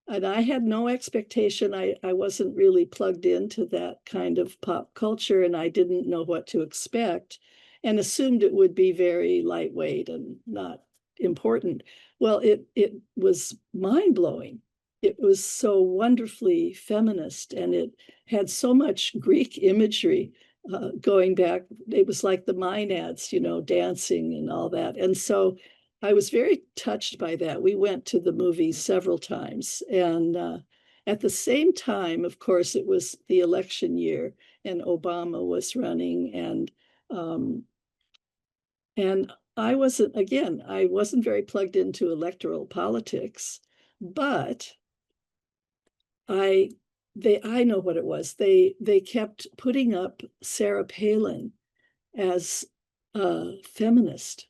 And I had no expectation. I wasn't really plugged into that kind of pop culture, and I didn't know what to expect and assumed it would be very lightweight and not important. Well, it was mind-blowing. It was so wonderfully feminist, and it had so much Greek imagery going back. It was like the Maenads, dancing and all that. And so I was very touched by that. We went to the movie several times. And at the same time, of course, it was the election year and Obama was running. And I wasn't very plugged into electoral politics, but I know what it was. They kept putting up Sarah Palin as a feminist.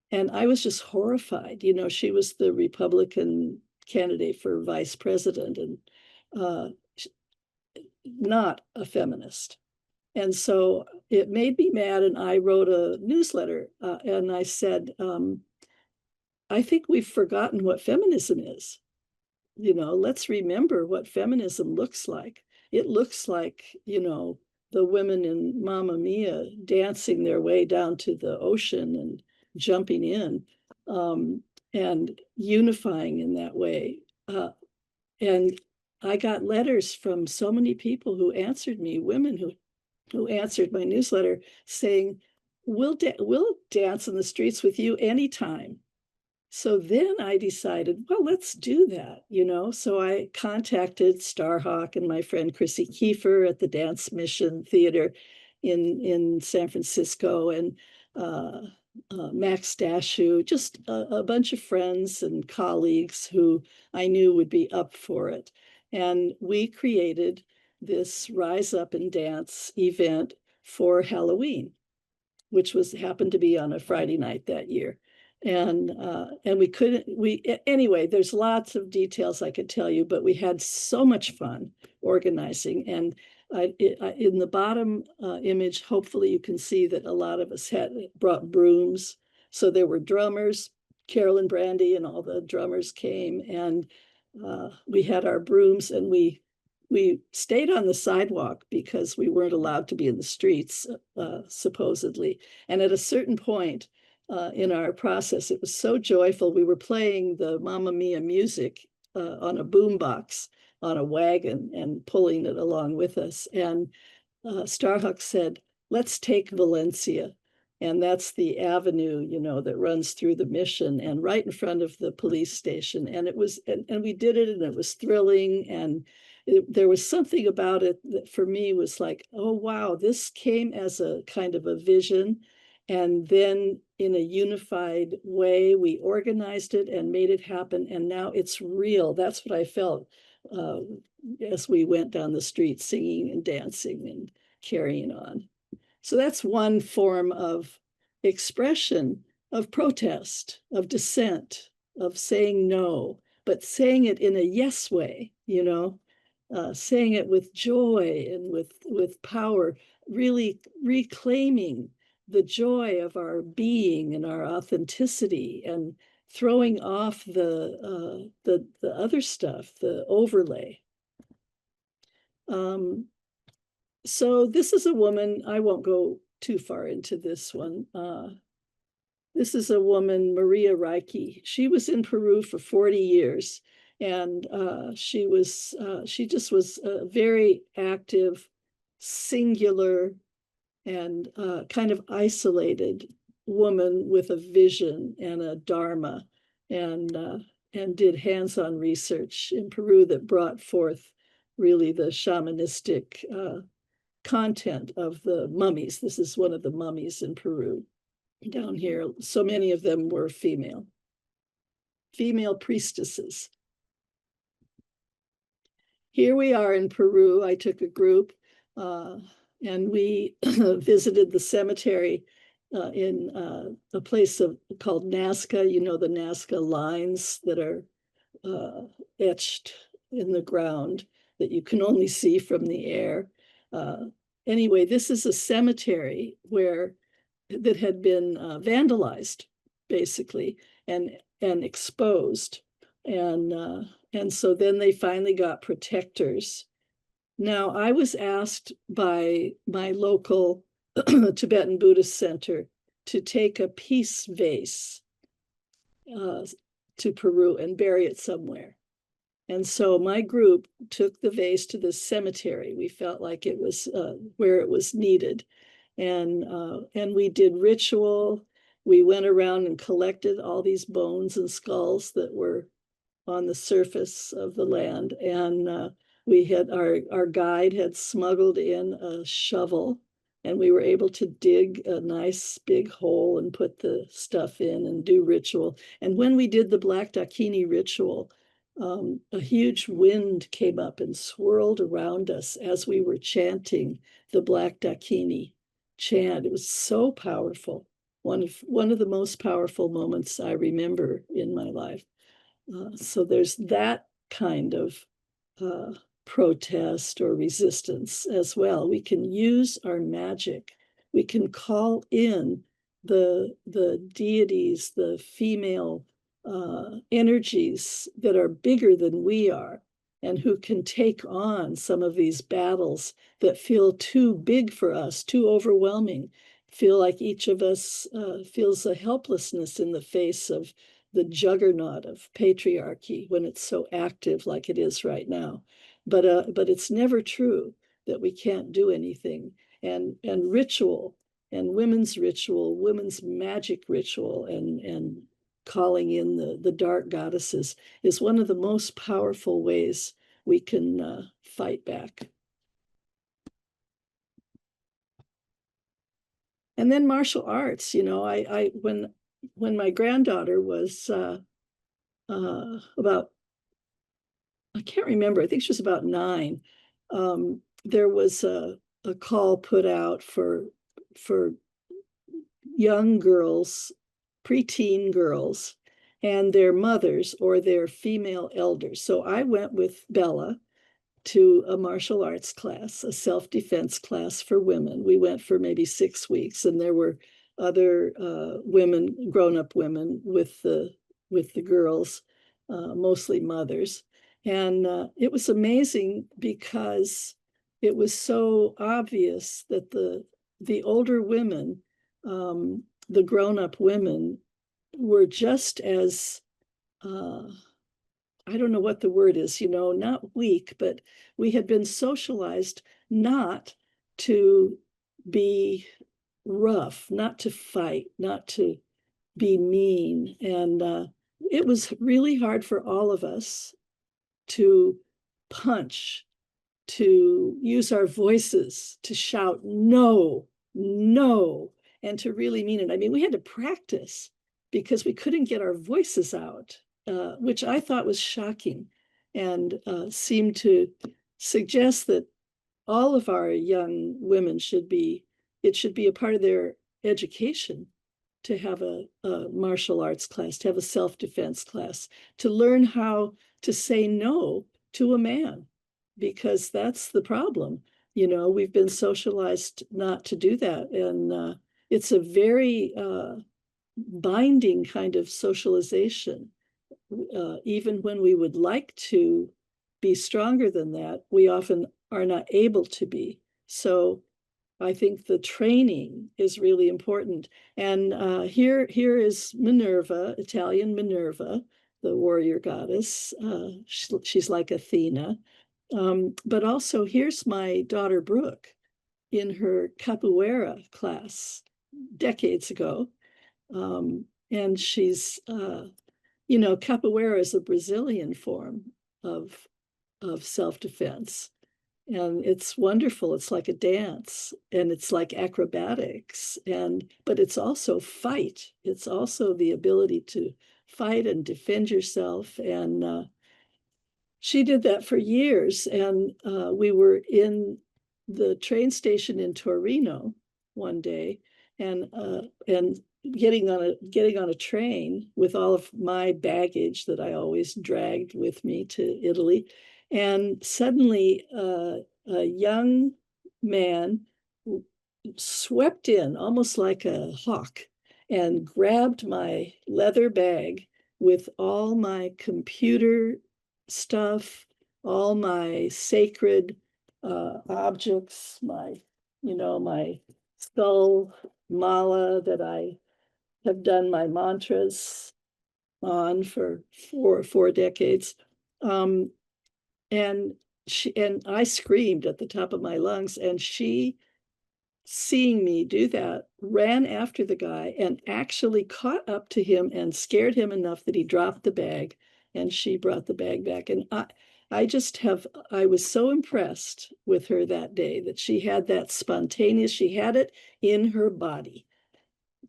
And I was just horrified. She was the Republican candidate for vice president and not a feminist. And so it made me mad. And I wrote a newsletter and I said, I think we've forgotten what feminism is. You know, let's remember what feminism looks like. It looks like, you know, the women in Mamma Mia dancing their way down to the ocean and jumping in, and unifying in that way. And I got letters from so many people who answered me, women who answered my newsletter, saying, we'll dance in the streets with you anytime. So then I decided, well, let's do that, you know. So I contacted Starhawk and my friend Chrissy Kiefer at the Dance Mission Theater in San Francisco, and Max Dashu, just a bunch of friends and colleagues who I knew would be up for it. And we created this Rise Up and Dance event for Halloween, which happened to be on a Friday night that year. And anyway, there's lots of details I could tell you, but we had so much fun organizing. And in the bottom image, hopefully you can see that a lot of us had brought brooms. So there were drummers, Carolyn Brandy and all the drummers came, and we had our brooms, and we stayed on the sidewalk because we weren't allowed to be in the streets, supposedly. And at a certain point in our process, it was so joyful. We were playing the Mamma Mia music on a boombox on a wagon and pulling it along with us. And Starhawk said, let's take Valencia. And that's the avenue, you know, that runs through the mission and right in front of the police station. And it was, and we did it, and it was thrilling. And there was something about it that for me was like, oh, wow, this came as a kind of a vision. And then in a unified way, we organized it and made it happen. And now it's real. That's what I felt as we went down the street singing and dancing and carrying on. So that's one form of expression of protest, of dissent, of saying no, but saying it in a yes way, you know, saying it with joy and with power, really reclaiming the joy of our being and our authenticity, and throwing off the other stuff, the overlay. So this is a woman, I won't go too far into this one. This is a woman, Maria Reiki. She was in Peru for 40 years, and she just was a very active, singular, and kind of isolated woman with a vision and a dharma, and did hands-on research in Peru that brought forth really the shamanistic content of the mummies. This is one of the mummies in Peru down here. So many of them were female priestesses. Here we are in Peru. I took a group and we visited the cemetery in a place called Nazca. You know, the Nazca lines that are etched in the ground that you can only see from the air. Anyway, this is a cemetery that had been vandalized, basically, and exposed, and so then they finally got protectors. Now, I was asked by my local Tibetan Buddhist center to take a peace vase to Peru and bury it somewhere. And so my group took the vase to the cemetery. We felt like it was where it was needed. And we did ritual. We went around and collected all these bones and skulls that were on the surface of the land. And we had our guide had smuggled in a shovel, and we were able to dig a nice big hole and put the stuff in and do ritual. And when we did the Black Dakini ritual, a huge wind came up and swirled around us as we were chanting the Black Dakini chant. It was so powerful. One of the most powerful moments I remember in my life. So there's that kind of protest or resistance as well. We can use our magic. We can call in the deities, the female energies that are bigger than we are, and who can take on some of these battles that feel too big for us, too overwhelming, feel like each of us feels a helplessness in the face of the juggernaut of patriarchy when it's so active like it is right now. But it's never true that we can't do anything. And ritual and women's magic ritual, and calling in the dark goddesses is one of the most powerful ways we can fight back. And then martial arts, you know, I when my granddaughter was about, I can't remember, I think she was about 9, there was a call put out for young girls, preteen girls, and their mothers or their female elders. So I went with Bella to a martial arts class, a self-defense class for women. We went for maybe 6 weeks, and there were other women, grown-up women with the girls, mostly mothers. And it was amazing because it was so obvious that the older women, the grown-up women, were just as I don't know what the word is, you know, not weak, but we had been socialized not to be rough, not to fight, not to be mean. And it was really hard for all of us to punch, to use our voices, to shout, no, no, and to really mean it. I mean, we had to practice because we couldn't get our voices out, which I thought was shocking, and seemed to suggest that all of our young women it should be a part of their education to have a martial arts class, to have a self-defense class, to learn how to say no to a man, because that's the problem. You know, we've been socialized not to do that. And it's a very binding kind of socialization. Even when we would like to be stronger than that, we often are not able to be. So I think the training is really important. And here is Minerva, Italian Minerva, the warrior goddess. She's like Athena. But also here's my daughter Brooke in her capoeira class decades ago. And she's, you know, capoeira is a Brazilian form of self-defense. And it's wonderful. It's like a dance, and it's like acrobatics, but it's also fight. It's also the ability to fight and defend yourself. And she did that for years. And we were in the train station in Torino one day, and getting on a train with all of my baggage that I always dragged with me to Italy. And suddenly a young man swept in almost like a hawk and grabbed my leather bag with all my computer stuff, all my sacred objects, my skull mala that I have done my mantras on for four decades. And I screamed at the top of my lungs, and she, seeing me do that, ran after the guy and actually caught up to him and scared him enough that he dropped the bag, and she brought the bag back. And I was so impressed with her that day that she had that spontaneous, she had it in her body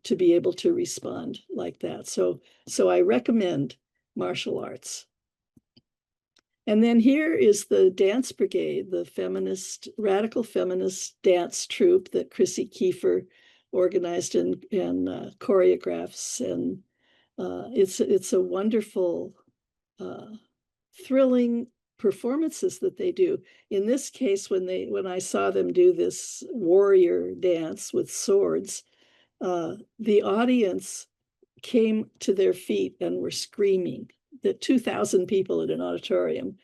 to be able to respond like that. So I recommend martial arts. And then here is the dance brigade, the radical feminist dance troupe that Chrissy Kiefer organized and choreographs. And it's a wonderful, thrilling performances that they do. In this case, when I saw them do this warrior dance with swords, the audience came to their feet and were screaming. The 2,000 people in an auditorium,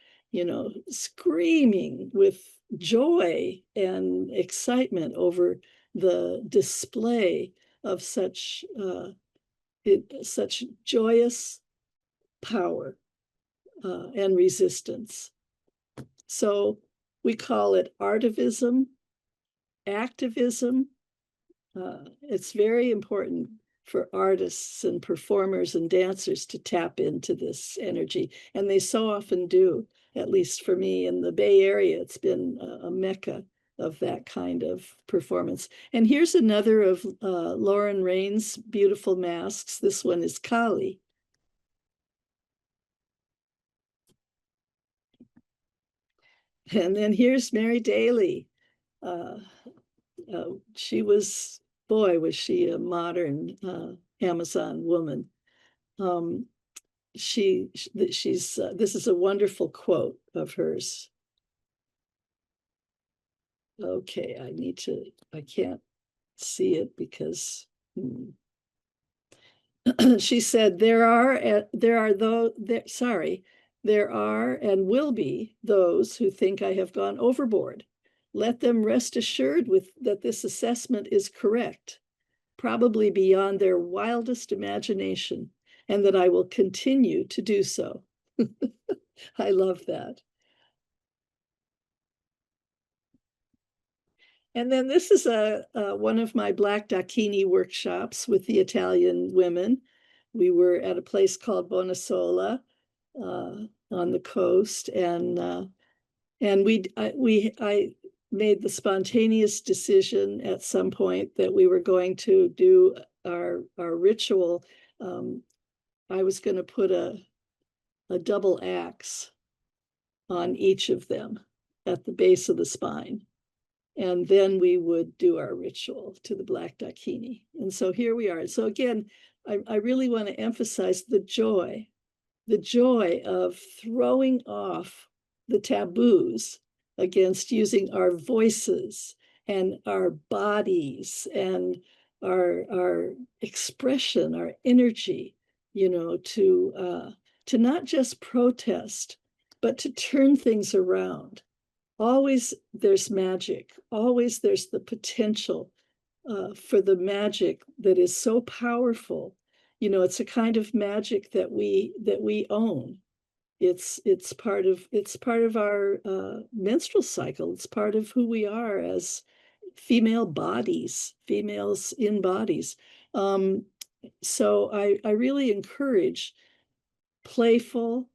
screaming with joy and excitement over the display of such joyous power and resistance. So we call it artivism, activism. It's very important for artists and performers and dancers to tap into this energy. And they so often do, at least for me in the Bay Area. It's been a mecca of that kind of performance. And here's another of Lauren Rain's beautiful masks. This one is Kali. And then here's Mary Daly. She was, boy, was she a modern Amazon woman. This is a wonderful quote of hers. Okay, I can't see it because she said, there are and will be those who think I have gone overboard. Let them rest assured that this assessment is correct, probably beyond their wildest imagination, and that I will continue to do so. I love that. And then this is one of my Black Dacchini workshops with the Italian women. We were at a place called Bonasola on the coast, and I made the spontaneous decision at some point that we were going to do our ritual. I was going to put a double axe on each of them at the base of the spine. And then we would do our ritual to the Black Dacchini. And so here we are. So again, I really want to emphasize the joy of throwing off the taboos against using our voices and our bodies and our expression, our energy, to not just protest, but to turn things around. Always there's magic. Always there's the potential for the magic that is so powerful. It's a kind of magic that we own. It's part of our menstrual cycle. It's part of who we are as female bodies, females in bodies. So I really encourage playful,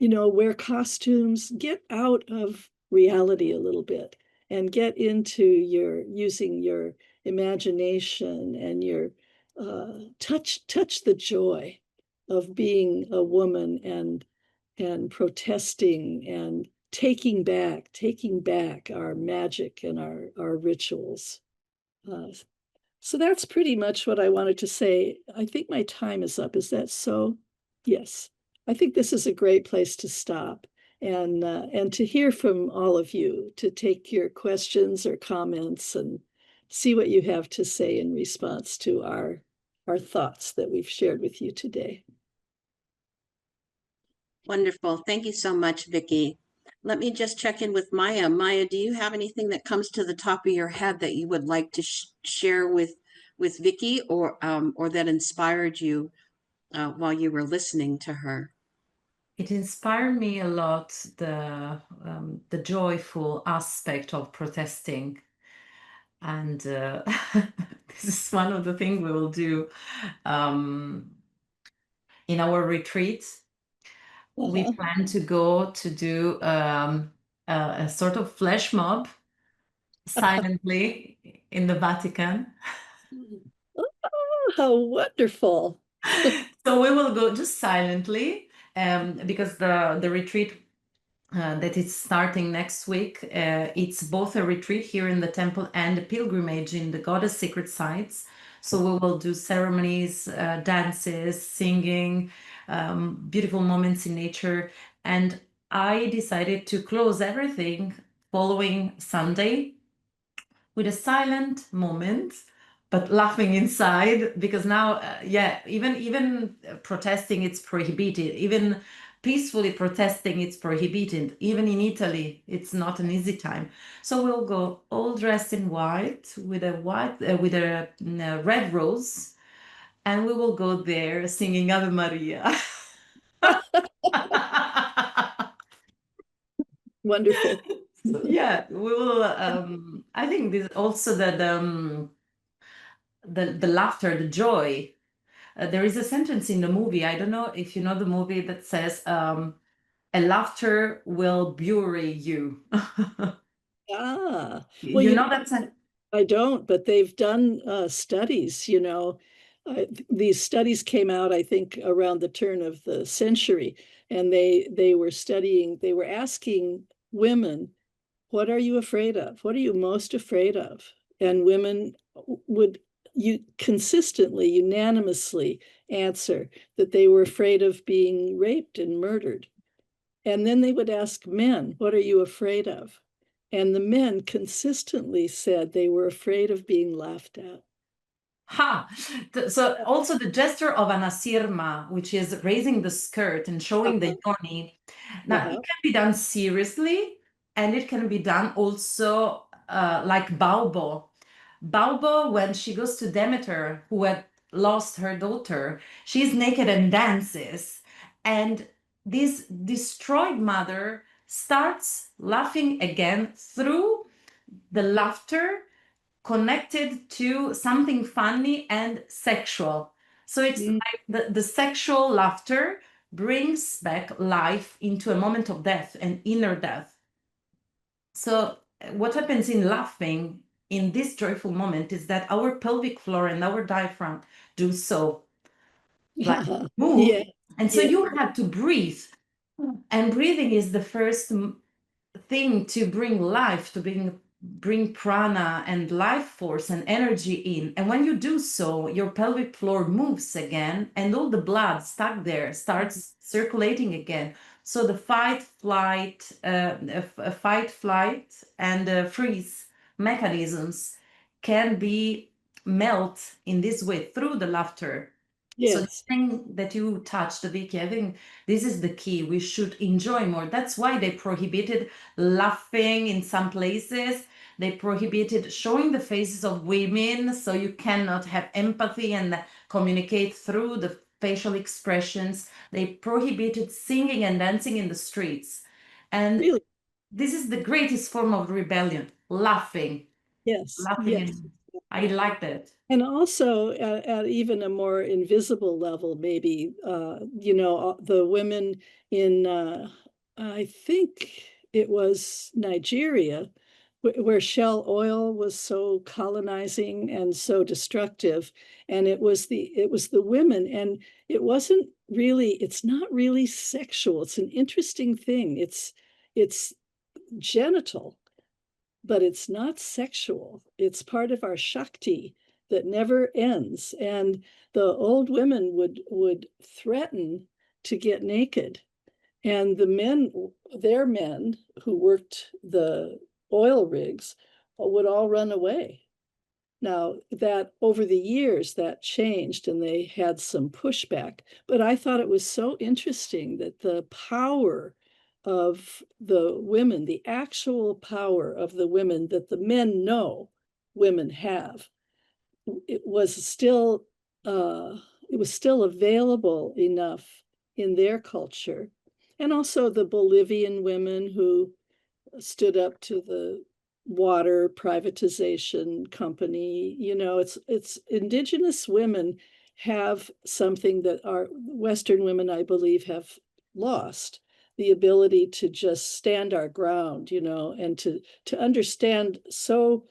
wear costumes, get out of reality a little bit and get into using your imagination and your touch the joy of being a woman and protesting and taking back our magic and our rituals. So that's pretty much what I wanted to say. I think my time is up. Is that so? Yes. I think this is a great place to stop and to hear from all of you, to take your questions or comments and see what you have to say in response to our thoughts that we've shared with you today. Wonderful. Thank you so much, Vicki. Let me just check in with Maya. Maya, do you have anything that comes to the top of your head that you would like to share with Vicki or that inspired you while you were listening to her? It inspired me a lot, the joyful aspect of protesting. And this is one of the things we will do in our retreat. We plan to go to do a sort of flash mob silently in the Vatican. Oh, how wonderful. So we will go just silently because the retreat that is starting next week, it's both a retreat here in the temple and a pilgrimage in the goddess sacred sites. So we will do ceremonies, dances, singing, beautiful moments in nature. And I decided to close everything following Sunday with a silent moment but laughing inside, because now, yeah, even protesting, it's prohibited. Even peacefully protesting, it's prohibited. Even in Italy, it's not an easy time. So we'll go all dressed in white with a red rose, and we will go there singing Ave Maria. Wonderful. Yeah, we will. I think this also that the laughter, the joy. There is a sentence in the movie. I don't know if you know the movie that says, "A laughter will bury you." Ah, well, You know that sentence? I don't, but they've done studies, these studies came out, I think, around the turn of the century, and they were studying, they were asking women, what are you afraid of? What are you most afraid of? And women would consistently, unanimously answer that they were afraid of being raped and murdered. And then they would ask men, what are you afraid of? And the men consistently said they were afraid of being laughed at. Ha! So also the gesture of an asirma, which is raising the skirt and showing the yoni. Now it can be done seriously, and it can be done also like Baubo. Baubo, when she goes to Demeter, who had lost her daughter, she's naked and dances. And this destroyed mother starts laughing again through the laughter connected to something funny and sexual. So it's like the sexual laughter brings back life into a moment of death, an inner death. So what happens in laughing in this joyful moment is that our pelvic floor and our diaphragm do so, like move. Yeah. And so you have to breathe. And breathing is the first thing to bring life, to bring prana and life force and energy in. And when you do so, your pelvic floor moves again, and all the blood stuck there starts circulating again. So the fight, flight, and freeze mechanisms can be melt in this way through the laughter. So the Yes. thing that you touched, Vicki, I think this is the key. We should enjoy more. That's why they prohibited laughing in some places. They prohibited showing the faces of women, so you cannot have empathy and communicate through the facial expressions. They prohibited singing and dancing in the streets. And Really? this is the greatest form of rebellion, laughing. Yes. Laughing, Yes. and I like that. And also at even a more invisible level, maybe, the women in, I think it was Nigeria, where Shell oil was so colonizing and so destructive. And it was the women, and it's not really sexual. It's an interesting thing. It's genital, but it's not sexual. It's part of our Shakti that never ends. And the old women would threaten to get naked. And their men who worked the oil rigs would all run away. Now, that over the years that changed and they had some pushback, but I thought it was so interesting that the power of the women, the actual power of the women that the men know women have, it was still available enough in their culture. And also the Bolivian women who stood up to the water privatization company. It's indigenous women have something that our Western women, I believe, have lost, the ability to just stand our ground, and to understand so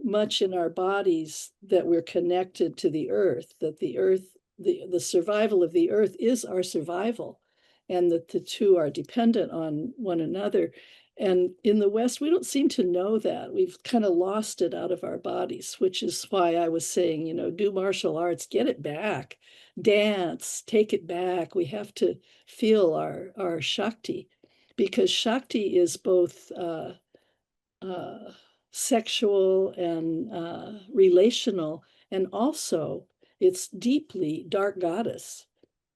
much in our bodies that we're connected to the earth, that the earth, the survival of the earth is our survival, and that the two are dependent on one another. And in the West, we don't seem to know that. We've kind of lost it out of our bodies, which is why I was saying, do martial arts, get it back, dance, take it back. We have to feel our Shakti, because Shakti is both uh, sexual and relational, And also, it's deeply dark goddess.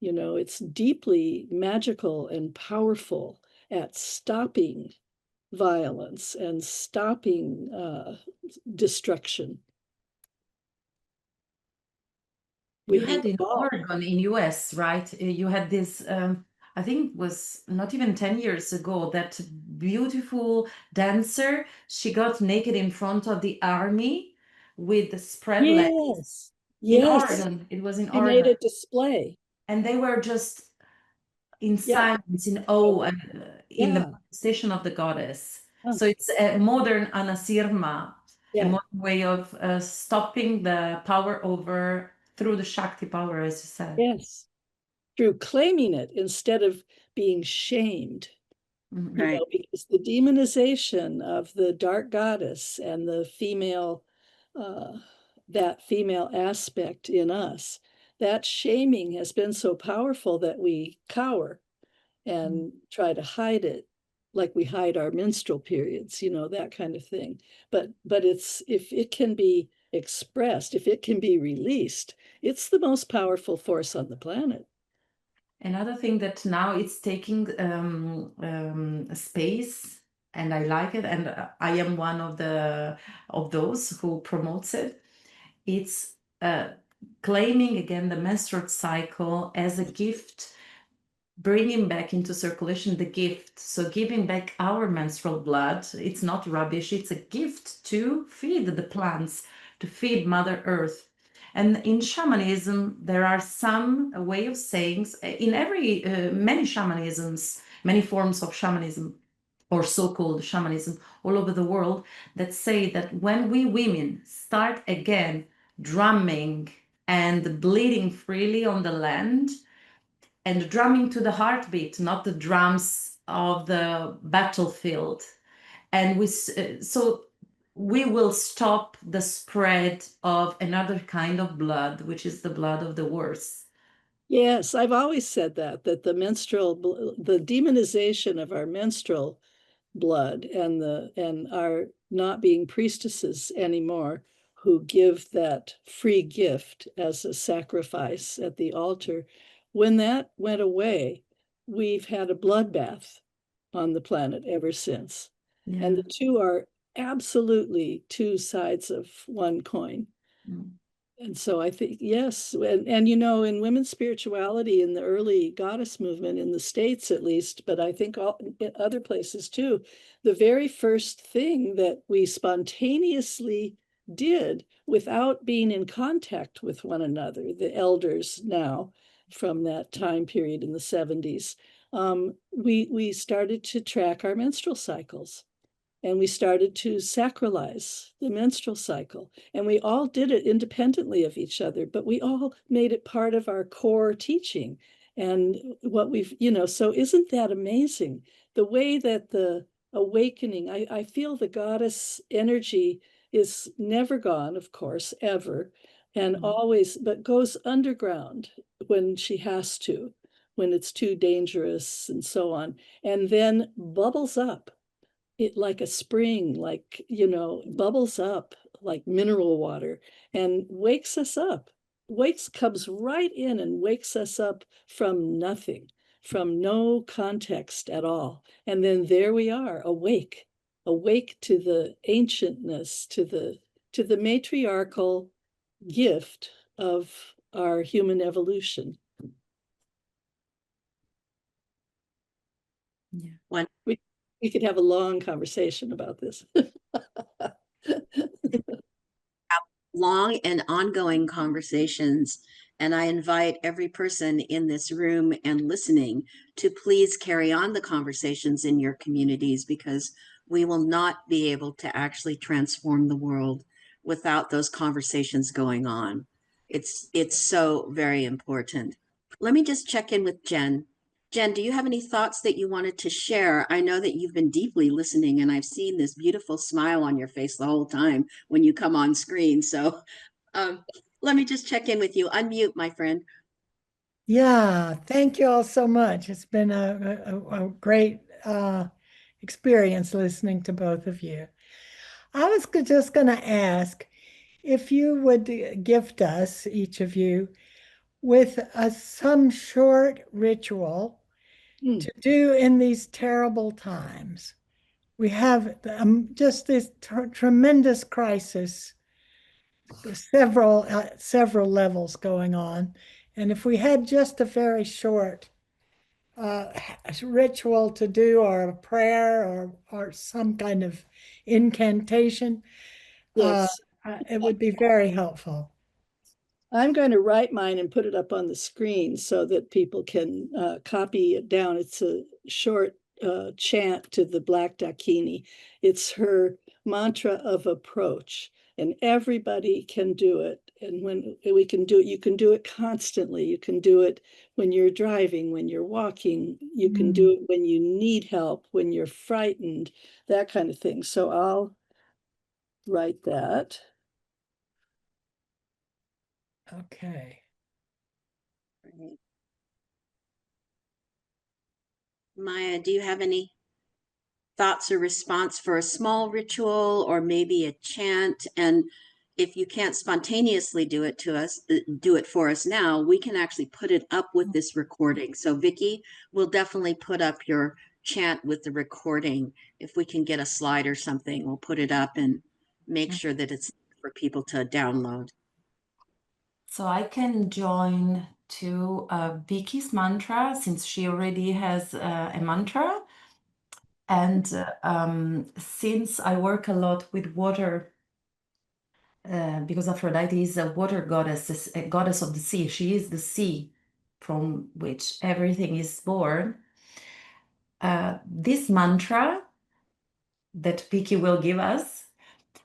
It's deeply magical and powerful at stopping violence and stopping destruction. You had in Oregon in US, right? You had this, I think it was not even 10 years ago, that beautiful dancer. She got naked in front of the army with the spread legs. Yes, In yes. Oregon. It was in She Oregon. made a display. And they were just in Yeah. silence, in awe, and in the Yeah. manifestation of the goddess. Huh. So it's a modern anasirma, a Yeah. modern way of stopping the power over through the Shakti power, as you said. Yes. Through claiming it instead of being shamed. Right. Because the demonization of the dark goddess and the female, that female aspect in us, that shaming has been so powerful that we cower and try to hide it, like we hide our menstrual periods, that kind of thing. But it's, if it can be expressed, if it can be released, it's the most powerful force on the planet. Another thing that now it's taking space, and I like it, and I am one of those who promotes it. It's claiming again the menstrual cycle as a gift, bringing back into circulation the gift. So giving back our menstrual blood, it's not rubbish, it's a gift to feed the plants, to feed Mother Earth. And in shamanism, there are some way of sayings, in many shamanisms, many forms of shamanism, or so-called shamanism all over the world, that say that when we women start again drumming and bleeding freely on the land, and drumming to the heartbeat, not the drums of the battlefield. And so we will stop the spread of another kind of blood, which is the blood of the worse. Yes, I've always said that the the demonization of our menstrual blood and our not being priestesses anymore who give that free gift as a sacrifice at the altar, when that went away, we've had a bloodbath on the planet ever since. Yeah. And the two are absolutely two sides of one coin. Mm. And so I think, yes, and in women's spirituality in the early goddess movement in the States, at least, but I think in other places too, the very first thing that we spontaneously did without being in contact with one another, the elders now from that time period in the 70s, we started to track our menstrual cycles. And we started to sacralize the menstrual cycle. And we all did it independently of each other, but we all made it part of our core teaching. And what so isn't that amazing? The way that the awakening, I feel the goddess energy is never gone, of course, ever, and always, but goes underground when she has to, when it's too dangerous and so on, and then bubbles up it like a spring, like, bubbles up like mineral water and wakes us up, comes right in and wakes us up from nothing, from no context at all. And then there we are, awake to the ancientness, to the matriarchal gift of our human evolution. Yeah. We could have a long conversation about this. Long and ongoing conversations. And I invite every person in this room and listening to please carry on the conversations in your communities, because we will not be able to actually transform the world without those conversations going on. It's so very important. Let me just check in with Jen. Jen, do you have any thoughts that you wanted to share? I know that you've been deeply listening, and I've seen this beautiful smile on your face the whole time when you come on screen. So let me just check in with you. Unmute, my friend. Yeah, thank you all so much. It's been a great experience listening to both of you. I was just going to ask, if you would gift us, each of you, with some short ritual to do in these terrible times. We have just this tremendous crisis, several levels going on. And if we had just a very short ritual to do, or a prayer, or some kind of incantation, Yes. it would be very helpful. I'm going to write mine and put it up on the screen so that people can copy it down. It's a short chant to the Black Dakini. It's her mantra of approach, and everybody can do it. And when we can do it, you can do it constantly. You can do it when you're driving, when you're walking. You can do it when you need help, when you're frightened, that kind of thing. So I'll write that. Okay. Right. Maya, do you have any thoughts or response for a small ritual or maybe a chant? And if you can't spontaneously do it for us now, we can actually put it up with this recording. So Vicki, we'll definitely put up your chant with the recording. If we can get a slide or something, we'll put it up and make sure that it's for people to download. So I can join to Vicki's mantra, since she already has a mantra. And since I work a lot with water, because Aphrodite is a water goddess, a goddess of the sea. She is the sea from which everything is born. This mantra that Vicki will give us,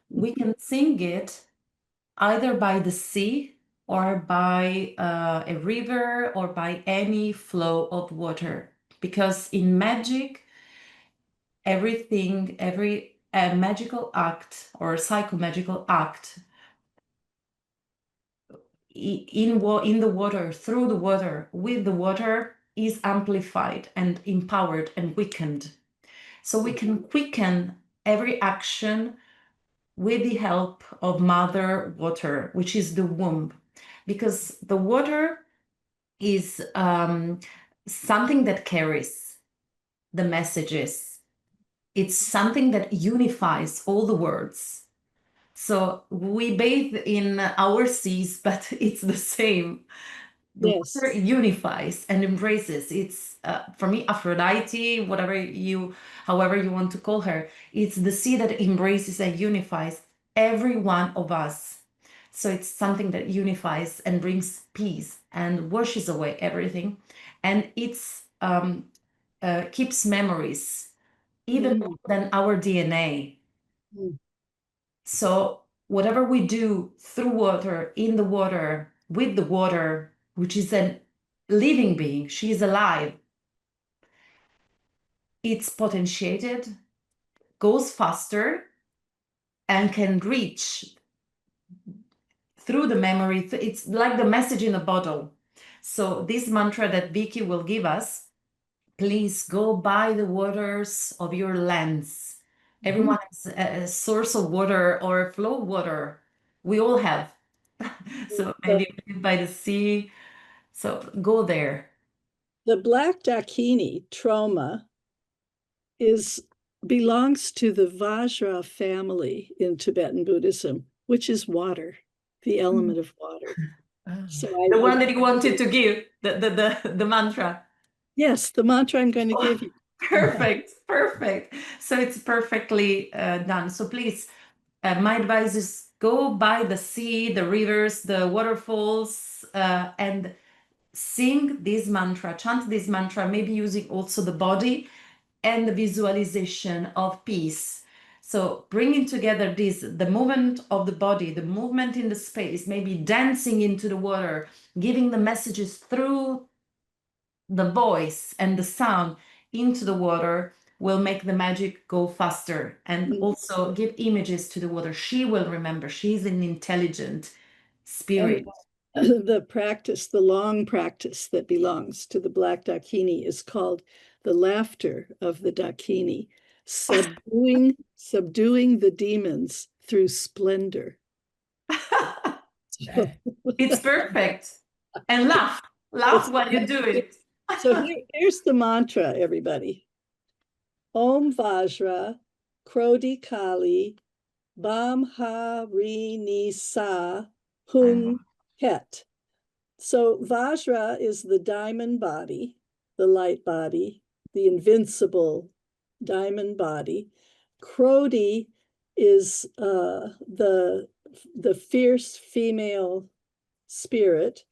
we can sing it either by the sea or by a river or by any flow of water. Because in magic, everything, every magical act or psychomagical act in the water, through the water, with the water, is amplified and empowered and quickened. So we can quicken every action with the help of Mother Water, which is the womb, because the water is something that carries the messages. It's something that unifies all the words. So we bathe in our seas, but it's the same. The Yes. water unifies and embraces. It's for me, Aphrodite, however you want to call her, it's the sea that embraces and unifies every one of us. So it's something that unifies and brings peace and washes away everything, and it's keeps memories even more than our DNA. So whatever we do through water, in the water, with the water, which is a living being, she is alive, it's potentiated, goes faster, and can reach through the memory. It's like the message in a bottle. So this mantra that Vicki will give us, please go by the waters of your lands. Everyone has a source of water or a flow of water. We all have. So maybe by the sea. So go there. The Black Dakini trauma belongs to the Vajra family in Tibetan Buddhism, which is water, the element of water. So The one that you wanted to give, the mantra. Yes, the mantra I'm going to give you. Perfect, perfect. So it's perfectly done. So please, my advice is go by the sea, the rivers, the waterfalls, and sing this mantra, chant this mantra, maybe using also the body and the visualization of peace. So bringing together the movement of the body, the movement in the space, maybe dancing into the water, giving the messages through the voice and the sound into the water will make the magic go faster, and also give images to the water. She will remember. She's an intelligent spirit. And the long practice that belongs to the Black Dakini is called the laughter of the Dakini, subduing the demons through splendor. It's perfect. And laugh while you do it. So here's the mantra, everybody. Om Vajra, Krodi Kali, Bam Ha Ri Ni Sa, Hung Het. So Vajra is the diamond body, the light body, the invincible diamond body. Krodi is the fierce female spirit.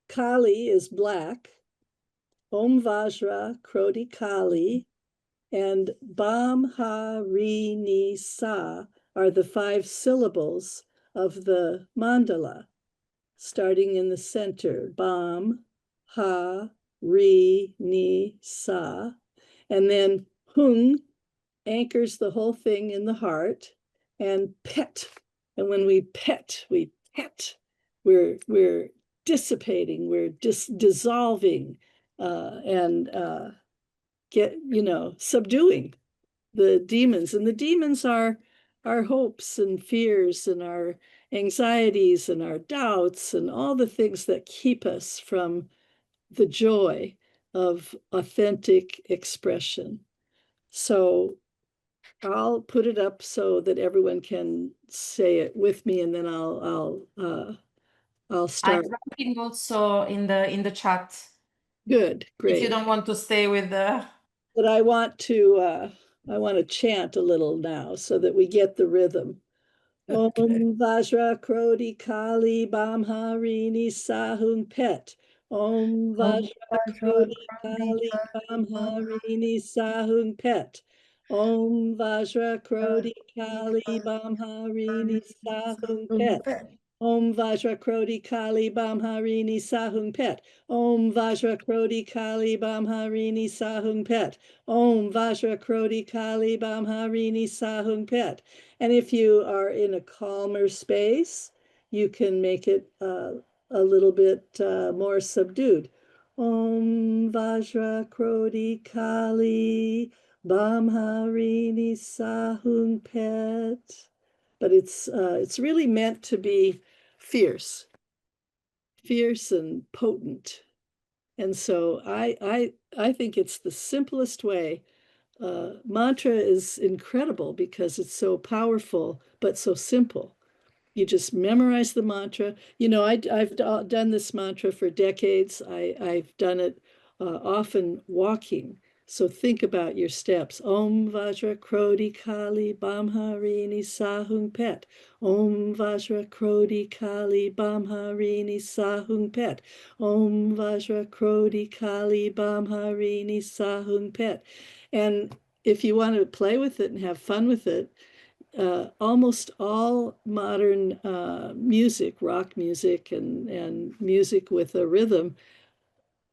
Kali is black. Om Vajra, Krodi Kali, and Bam Ha Ri Ni Sa are the 5 syllables of the mandala, starting in the center. Bam Ha Ri Ni Sa. And then Hung anchors the whole thing in the heart, and Pet. And when we pet, we're dissipating, we're dissolving, and subduing the demons. And the demons are our hopes and fears and our anxieties and our doubts and all the things that keep us from the joy of authentic expression. So I'll put it up so that everyone can say it with me, and then I'll start. I'm writing also in the chat. Good, great. If you don't want to stay with the. But I want to chant a little now so that we get the rhythm. Okay. Om Vajra Krodi Kali Bam Ri Ni Sa Hung Pet. Om Vajra Krodi Kali Bam Ri Ni Sa Hung Pet. Om Vajra Krodi Kali Bam Ri Ni Sa Hung Pet. Om Vajra Krodi Kali Bam Ri Ni Sa Hung Pet. Om Vajra Krodi Kali Bam Ri Ni Sa Hung Pet. Om Vajra Krodi Kali Bam Ri Ni Sa Hung Pet. And if you are in a calmer space, you can make it a little bit more subdued. Om Vajra Krodi Kali Bam Ri Ni Sa Hung Pet. But it's really meant to be fierce and potent. And so I think it's the simplest way. Mantra is incredible because it's so powerful, but so simple. You just memorize the mantra. I've done this mantra for decades. I've done it often walking. So think about your steps. Om Vajra Krodi Kali Bam Ri Ni Sa Hung Pet. Om Vajra Krodi Kali Bam Ri Ni Sa Hung Pet. Om Vajra Krodi Kali Bam Ri Ni Sa Hung Pet. And if you want to play with it and have fun with it, almost all modern music, rock music and music with a rhythm,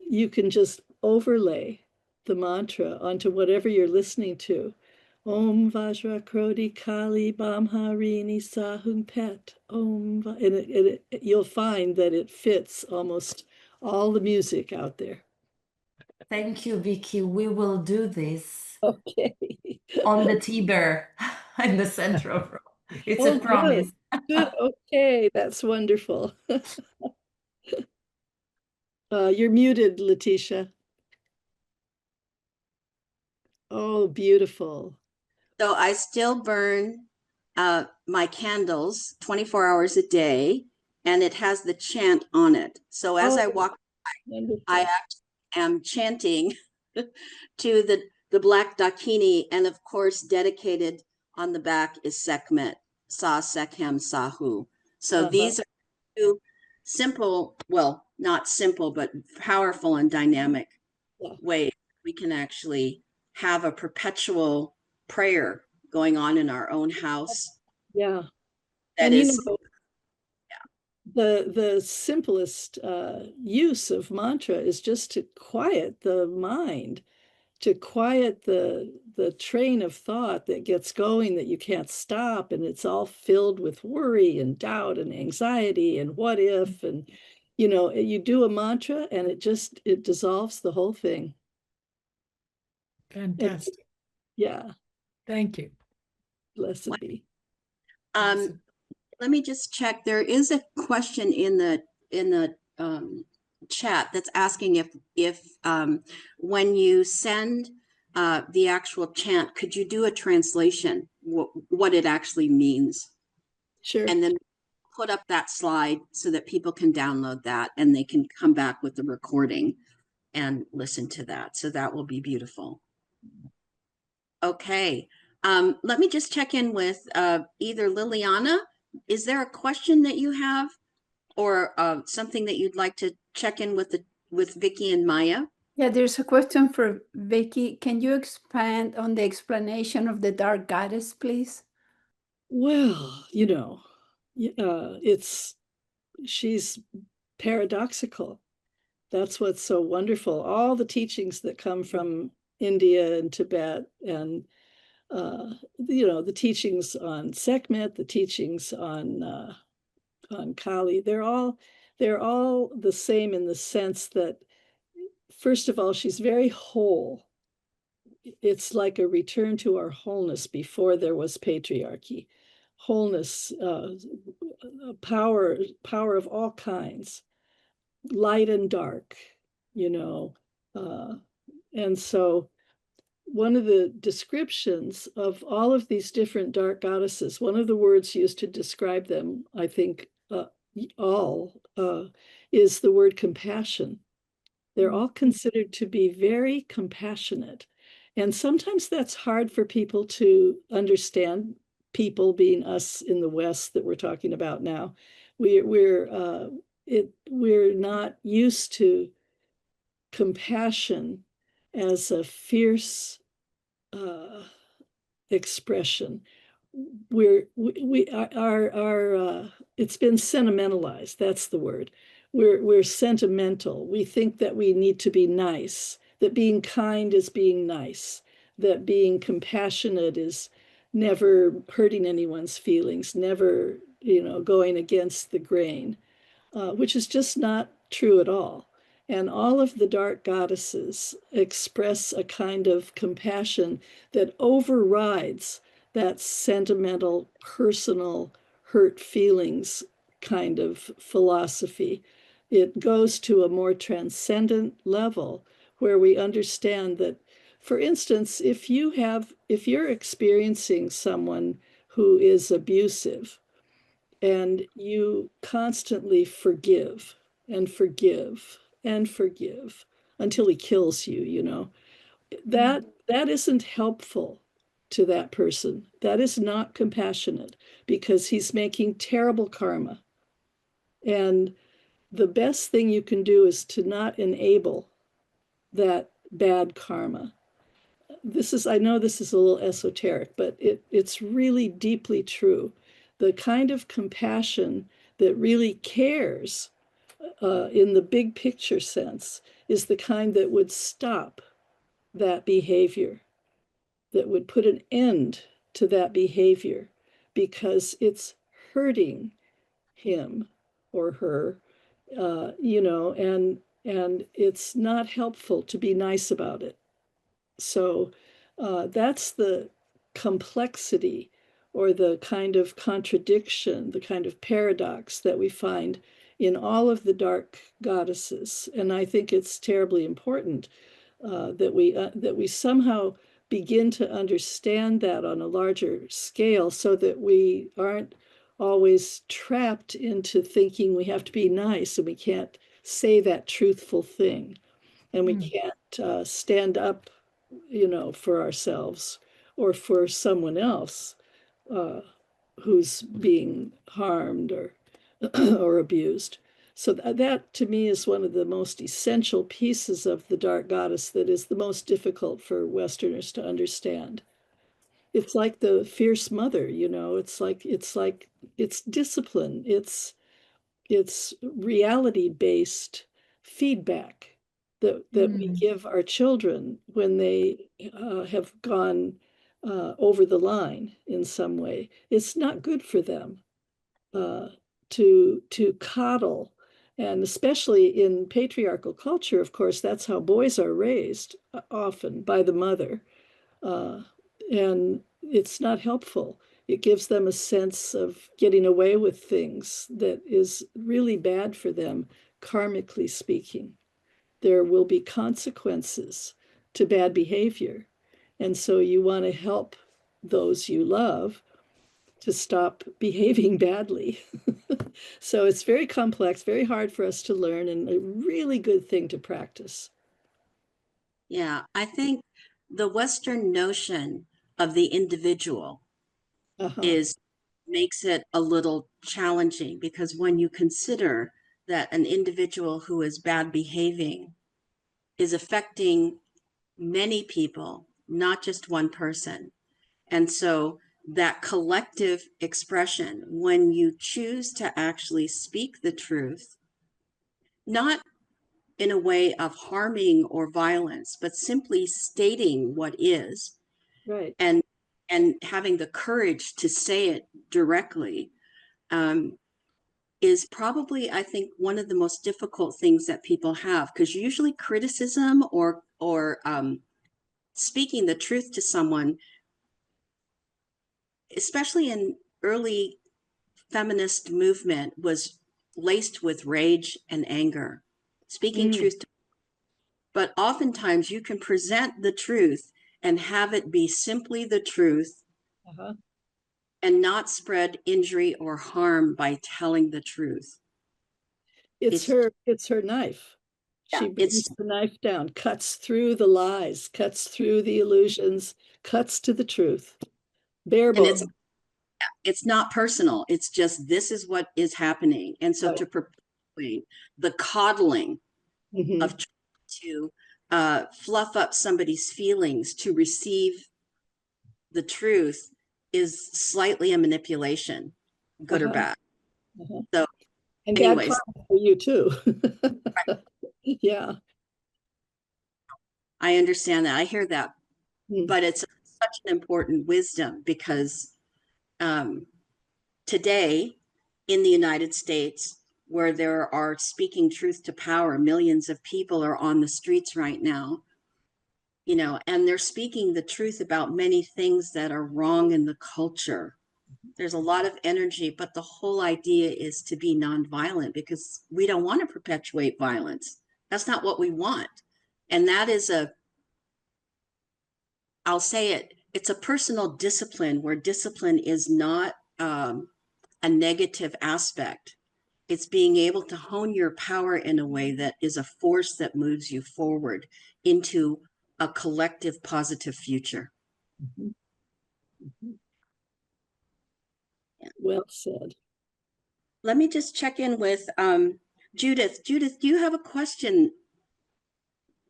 you can just overlay the mantra onto whatever you're listening to. Om Vajra Krodi Kali Bam Ri Ni Sa Hung Pet. Om, and you'll find that it fits almost all the music out there. Thank you, Vicki. We will do this. Okay. On the Tiber in the center of Rome. It's a promise. Good. Okay, that's wonderful. You're muted, Letecia. Oh, beautiful. So I still burn my candles 24 hours a day, and it has the chant on it. So as I walk by, I am chanting to the Black Dakini, and of course, dedicated on the back is Sekhmet, Sa Sekhem Sahu. So these are two simple, well, not simple, but powerful and dynamic ways we can actually have a perpetual prayer going on in our own house. Yeah. That is, the simplest use of mantra is just to quiet the mind, to quiet the train of thought that gets going that you can't stop, and it's all filled with worry and doubt and anxiety and what if, and you do a mantra and it dissolves the whole thing. Fantastic. Yeah. Thank you. Blessed be. Let me just check. There is a question in the chat that's asking if when you send the actual chant, could you do a translation, what it actually means? Sure. And then put up that slide so that people can download that and they can come back with the recording and listen to that. So that will be beautiful. Okay. Let me just check in with either Liliana. Is there a question that you have or something that you'd like to check in with Vicki and Maya? Yeah, there's a question for Vicki. Can you expand on the explanation of the dark goddess, please? Well, you know, she's paradoxical. That's what's so wonderful. All the teachings that come from India and Tibet and the teachings on Sekhmet, the teachings on Kali, they're all the same in the sense that, first of all, she's very whole. It's like a return to our wholeness before there was patriarchy. Wholeness, power of all kinds, light and dark, and so one of the descriptions of all of these different dark goddesses, one of the words used to describe them, I think is the word compassion. They're all considered to be very compassionate. And sometimes that's hard for people to understand, people being us in the West that we're talking about now. We're not used to compassion as a fierce expression. It's been sentimentalized. That's the word. We're sentimental. We think that we need to be nice, that being kind is being nice, that being compassionate is never hurting anyone's feelings, never, going against the grain, which is just not true at all. And all of the dark goddesses express a kind of compassion that overrides that sentimental, personal, hurt feelings kind of philosophy. It goes to a more transcendent level where we understand that, for instance, if you're experiencing someone who is abusive and you constantly forgive and forgive and forgive until he kills you, that isn't helpful to that person. That is not compassionate because he's making terrible karma. And the best thing you can do is to not enable that bad karma. I know this is a little esoteric, but it's really deeply true. The kind of compassion that really cares in the big picture sense is the kind that would stop that behavior, that would put an end to that behavior because it's hurting him or her, and it's not helpful to be nice about it. So that's the complexity or the kind of contradiction, the kind of paradox that we find in all of the dark goddesses. And I think it's terribly important that we somehow begin to understand that on a larger scale so that we aren't always trapped into thinking we have to be nice and we can't say that truthful thing and we can't stand up, for ourselves or for someone else who's being harmed or or abused. So that to me is one of the most essential pieces of the dark goddess that is the most difficult for Westerners to understand. It's like the fierce mother, it's discipline, it's reality-based feedback that we give our children when they have gone over the line in some way. It's not good for them to coddle. And especially in patriarchal culture, of course, that's how boys are raised often by the mother. And it's not helpful. It gives them a sense of getting away with things that is really bad for them, karmically speaking. There will be consequences to bad behavior. And so you want to help those you love to stop behaving badly. So it's very complex, very hard for us to learn, and a really good thing to practice. Yeah, I think the Western notion of the individual makes it a little challenging, because when you consider that an individual who is bad behaving is affecting many people, not just one person. And so that collective expression, when you choose to actually speak the truth, not in a way of harming or violence, but simply stating what is, Right. and having the courage to say it directly, is probably, I think, one of the most difficult things that people have, because usually criticism or speaking the truth to someone, especially in early feminist movement, was laced with rage and anger. Speaking truth to, but oftentimes you can present the truth and have it be simply the truth, and not spread injury or harm by telling the truth. It's her knife. She brings the knife down, cuts through the lies, cuts through the illusions, cuts to the truth. Bare bones. It's not personal. It's just, this is what is happening. And so to perpetuate the coddling of trying to fluff up somebody's feelings to receive the truth is slightly a manipulation, good or bad. So and anyways, bad karma for you too. Yeah. I understand that. I hear that. But it's such an important wisdom, because today in the United States, where there are speaking truth to power, millions of people are on the streets right now, you know, and they're speaking the truth about many things that are wrong in the culture. There's a lot of energy, but the whole idea is to be nonviolent, because we don't want to perpetuate violence. That's not what we want. And that is I'll say it, it's a personal discipline, where discipline is not a negative aspect. It's being able to hone your power in a way that is a force that moves you forward into a collective positive future. Well said. Let me just check in with Judith. Judith, do you have a question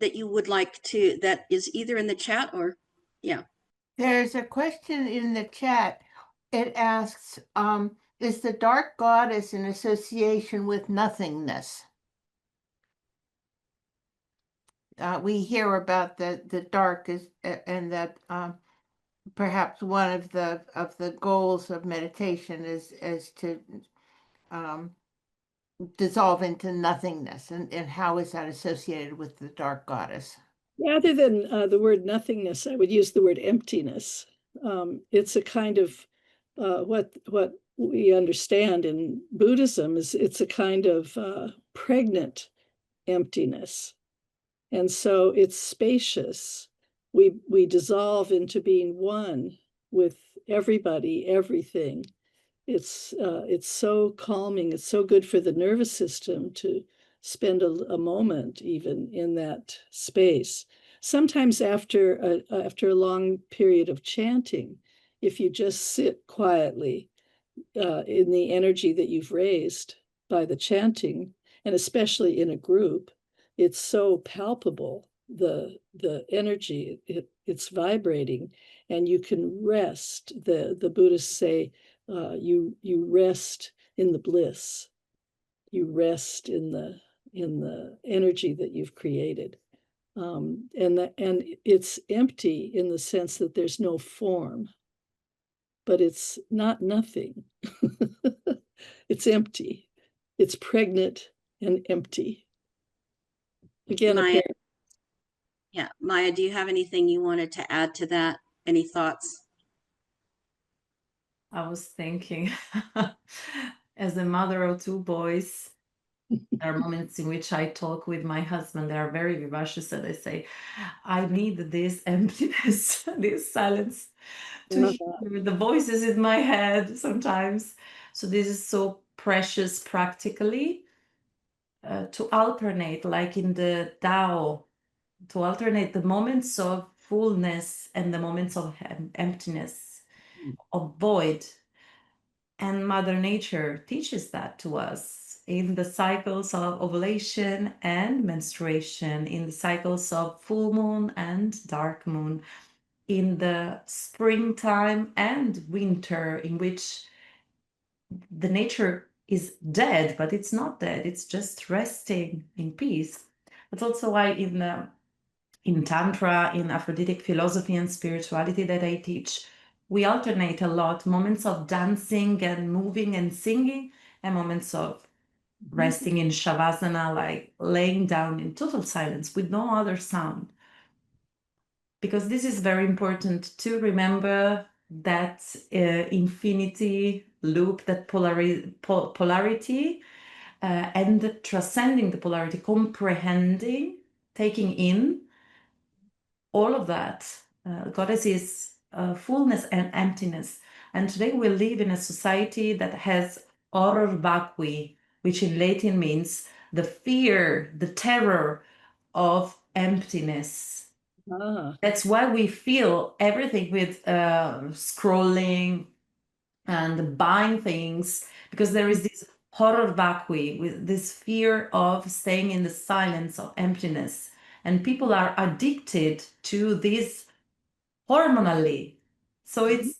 that you would like to, that is either in the chat or, yeah. There's a question in the chat. It asks, is the dark goddess in association with nothingness? We hear about the dark is, and that perhaps one of the goals of meditation is to dissolve into nothingness, and how is that associated with the dark goddess? Rather than the word nothingness, I would use the word emptiness. It's a kind of what we understand in Buddhism is it's a kind of pregnant emptiness, and so it's spacious. We dissolve into being one with everybody, everything. It's so calming. It's so good for the nervous system to spend a moment even in that space. Sometimes after a long period of chanting, if you just sit quietly in the energy that you've raised by the chanting, and especially in a group, it's so palpable, the energy, it's vibrating, and you can rest. The Buddhists say you rest in the bliss, you rest in the energy that you've created, and it's empty in the sense that there's no form, but it's not nothing. It's empty. It's pregnant and empty. Again, Maya, yeah, Maya, do you have anything you wanted to add to that? Any thoughts? I was thinking, as a mother of two boys, there are moments in which I talk with my husband. They are very vivacious, and I say, I need this emptiness, this silence to hear the voices in my head sometimes. So this is so precious practically, to alternate, like in the Tao, to alternate the moments of fullness and the moments of emptiness, of void. And Mother Nature teaches that to us in the cycles of ovulation and menstruation, in the cycles of full moon and dark moon, in the springtime and winter, in which the nature is dead, but it's not dead, it's just resting in peace. That's also why in Tantra, in Aphroditic philosophy and spirituality that I teach, we alternate a lot moments of dancing and moving and singing, and moments of resting in Shavasana, like laying down in total silence with no other sound. Because this is very important to remember that infinity loop, that polarity, and transcending the polarity, comprehending, taking in all of that. Goddess is fullness and emptiness. And today we live in a society that has horror vacui, which in Latin means the fear, the terror of emptiness. That's why we feel everything with scrolling and buying things, because there is this horror vacui, with this fear of staying in the silence of emptiness. And people are addicted to this hormonally. So it's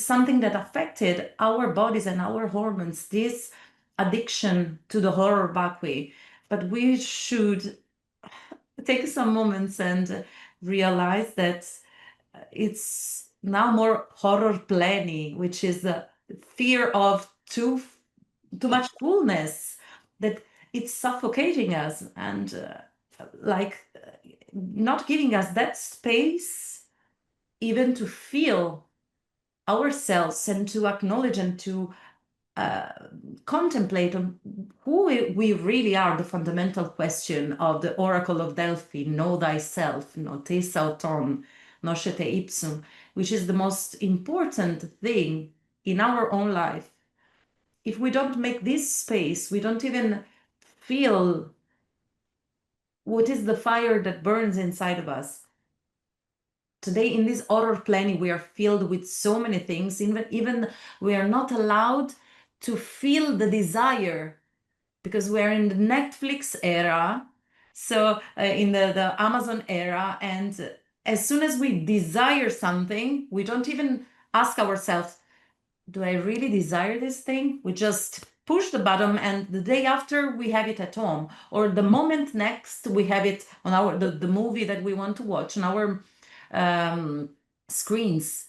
something that affected our bodies and our hormones, this addiction to the horror vacui. But we should take some moments and realize that it's now more horror pleni, which is the fear of too much fullness, that it's suffocating us and not giving us that space even to feel ourselves and to acknowledge and to contemplate on who we really are. The fundamental question of the Oracle of Delphi, know thyself, no te sauton, noscete ipsum, which is the most important thing in our own life. If we don't make this space, we don't even feel what is the fire that burns inside of us. Today, in this horror plane, we are filled with so many things. Even we are not allowed to feel the desire, because we are in the Netflix era, so in the Amazon era, and as soon as we desire something, we don't even ask ourselves, do I really desire this thing? We just push the button, and the day after we have it at home, or the moment next we have it on the movie that we want to watch on our screens.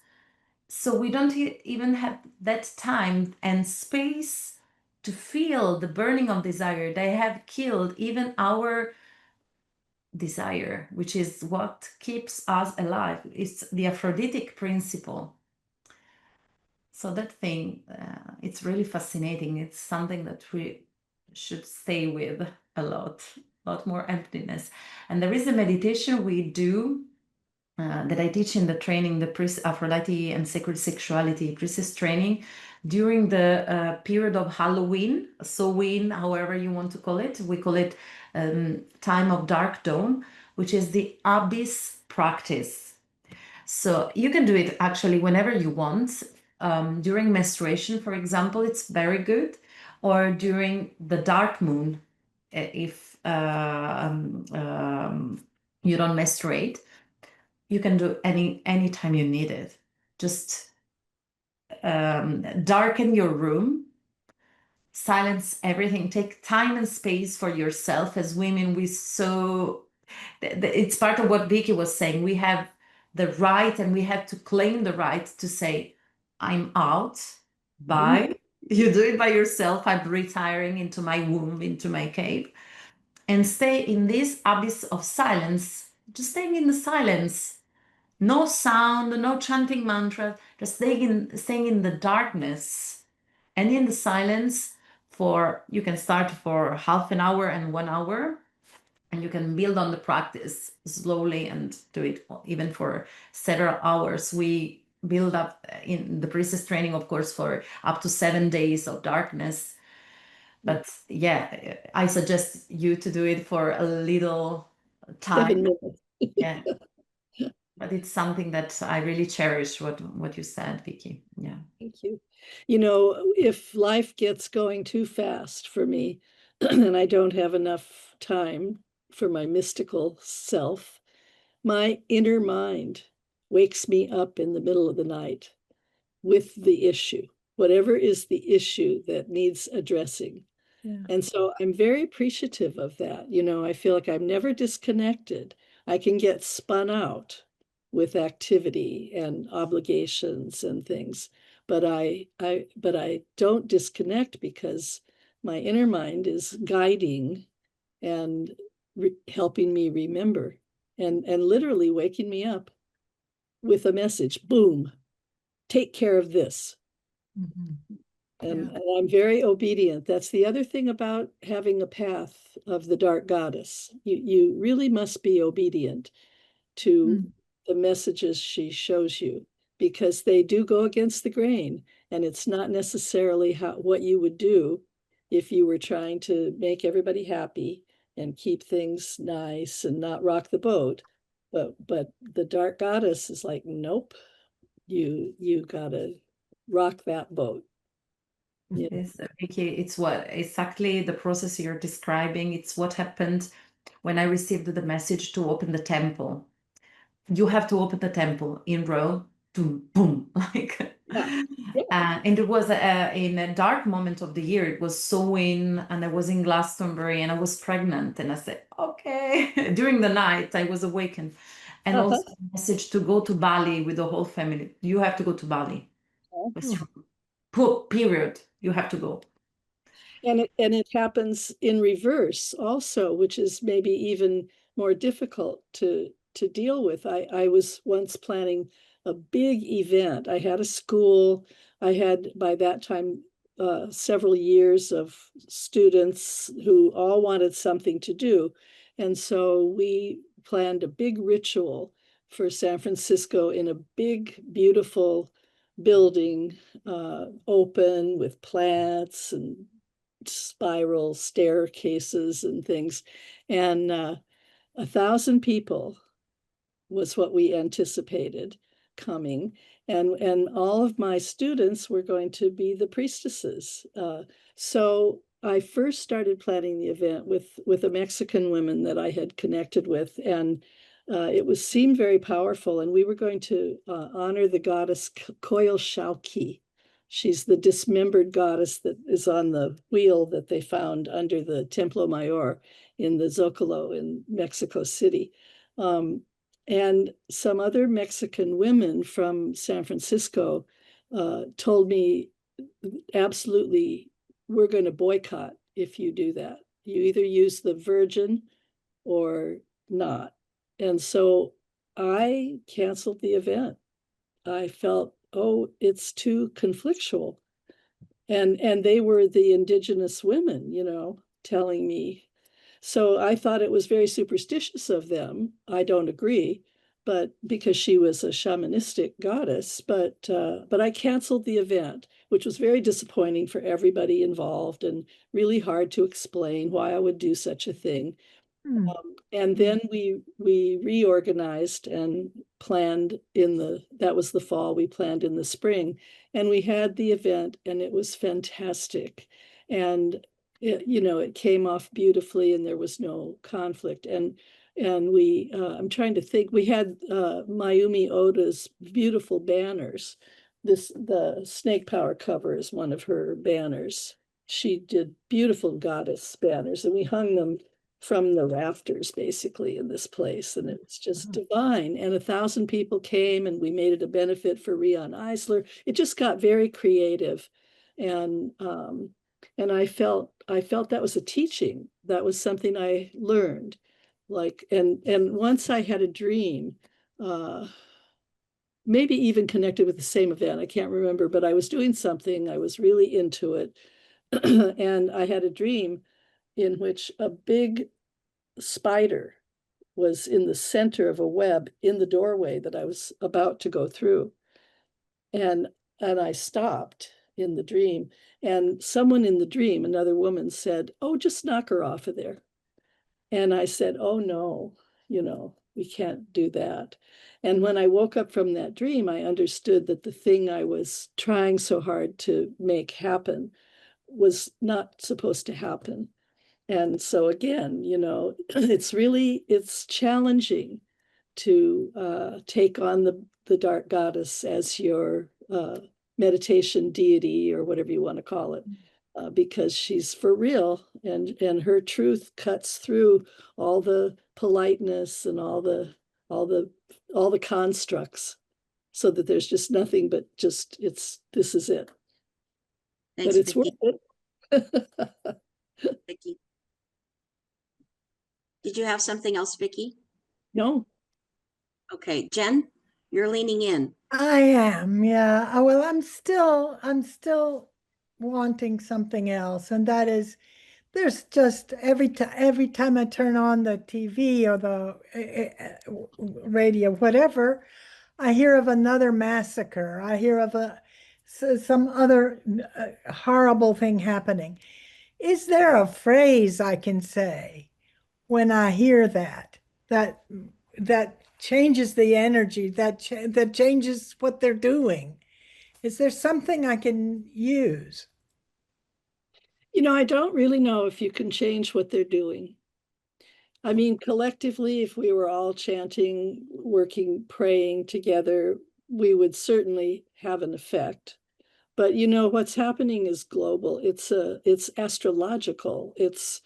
So we don't even have that time and space to feel the burning of desire. They have killed even our desire, which is what keeps us alive. It's the Aphroditic principle. So that thing, it's really fascinating. It's something that we should stay with a lot more emptiness. And there is a meditation we do that I teach in the training, the Aphrodite and Sacred Sexuality Priestess training, during the period of Halloween, Samhain, however you want to call it. We call it Time of Dark Dawn, which is the abyss practice. So you can do it actually whenever you want. During menstruation, for example, it's very good, or during the dark moon, if you don't menstruate. You can do any time you need it. Just darken your room, silence everything, take time and space for yourself. As women, it's part of what Vicki was saying. We have the right, and we have to claim the right to say, I'm out. Bye. You do it by yourself. I'm retiring into my womb, into my cave, and stay in this abyss of silence, just staying in the silence, No sound, no chanting mantras, just staying in the darkness and in the silence you can start for half an hour and 1 hour, and you can build on the practice slowly and do it even for several hours. We build up in the priestess training, of course, for up to 7 days of darkness. But yeah, I suggest you to do it for a little 7 time. minutes. Yeah. But it's something that I really cherish what you said, Vicki. Yeah. Thank you. You know, if life gets going too fast for me and I don't have enough time for my mystical self, my inner mind wakes me up in the middle of the night with the issue, whatever is the issue that needs addressing. Yeah. And so I'm very appreciative of that. You know, I feel like I'm never disconnected. I can get spun out with activity and obligations and things, but I don't disconnect because my inner mind is guiding and helping me remember and literally waking me up with a message. Boom, take care of this. Mhm. And, Yeah. and I'm very obedient. That's the other thing about having a path of the dark goddess. You really must be obedient to Mm. the messages she shows you, because they do go against the grain, and it's not necessarily what you would do if you were trying to make everybody happy and keep things nice and not rock the boat. But the dark goddess is like, nope, you gotta rock that boat. You know? Yes, Vicki, it's what exactly the process you're describing. It's what happened when I received the message to open the temple. You have to open the temple in Rome, boom, boom, like. Yeah. Yeah. And it was in a dark moment of the year. It was sowing, and I was in Glastonbury, and I was pregnant. And I said, okay. During the night, I was awakened. And Uh-huh. also a message to go to Bali with the whole family. You have to go to Bali. Period. You have to go. And it happens in reverse also, which is maybe even more difficult to deal with. I was once planning a big event. I had a school. I had by that time several years of students who all wanted something to do. And so we planned a big ritual for San Francisco in a big, beautiful building, open with plants and spiral staircases and things. And 1,000 people was what we anticipated coming. And all of my students were going to be the priestesses. So I first started planning the event with a Mexican woman that I had connected with, and it seemed very powerful. And we were going to honor the goddess Coyolxauhqui. She's the dismembered goddess that is on the wheel that they found under the Templo Mayor in the Zocalo in Mexico City. And some other Mexican women from San Francisco told me, absolutely, we're going to boycott if you do that. You either use the Virgin or not. And so I canceled the event. I felt, oh, it's too conflictual. And they were the indigenous women, you know, telling me. So I thought it was very superstitious of them. I don't agree, but because she was a shamanistic goddess, but I canceled the event, which was very disappointing for everybody involved and really hard to explain why I would do such a thing. Mm. And then we reorganized and planned that was the fall, we planned in the spring, and we had the event, and it was fantastic. And it came off beautifully, and there was no conflict. And I'm trying to think, we had Mayumi Oda's beautiful banners. The Snake Power cover is one of her banners. She did beautiful goddess banners, and we hung them from the rafters basically in this place, and it was just divine. And 1,000 people came, and we made it a benefit for Rion Eisler. It just got very creative, and I felt that was a teaching. That was something I learned. Like, and once I had a dream maybe even connected with the same event. I can't remember, but I was doing something. I was really into it. And I had a dream in which a big spider was in the center of a web in the doorway that I was about to go through. And I stopped in the dream, and someone in the dream, another woman, said, "Oh, just knock her off of there." And I said, "Oh no, we can't do that." And when I woke up from that dream, I understood that the thing I was trying so hard to make happen was not supposed to happen. And so again, it's challenging to take on the dark goddess as your meditation deity, or whatever you want to call it, because she's for real, and her truth cuts through all the politeness and all the constructs, so that there's just nothing but just this is it. Thanks, But it's Vicki. worth it. Vicki. Did you have something else, Vicki? No. Okay, Jen, you're leaning in. I am, yeah. Well, I'm still wanting something else, and that is, there's just every time I turn on the TV or the radio, whatever, I hear of another massacre. I hear of some other horrible thing happening. Is there a phrase I can say when I hear that that changes the energy, that changes what they're doing? Is there something I can use? I don't really know if you can change what they're doing. I mean, collectively, if we were all chanting, working, praying together, we would certainly have an effect. But what's happening is global. It's astrological. It's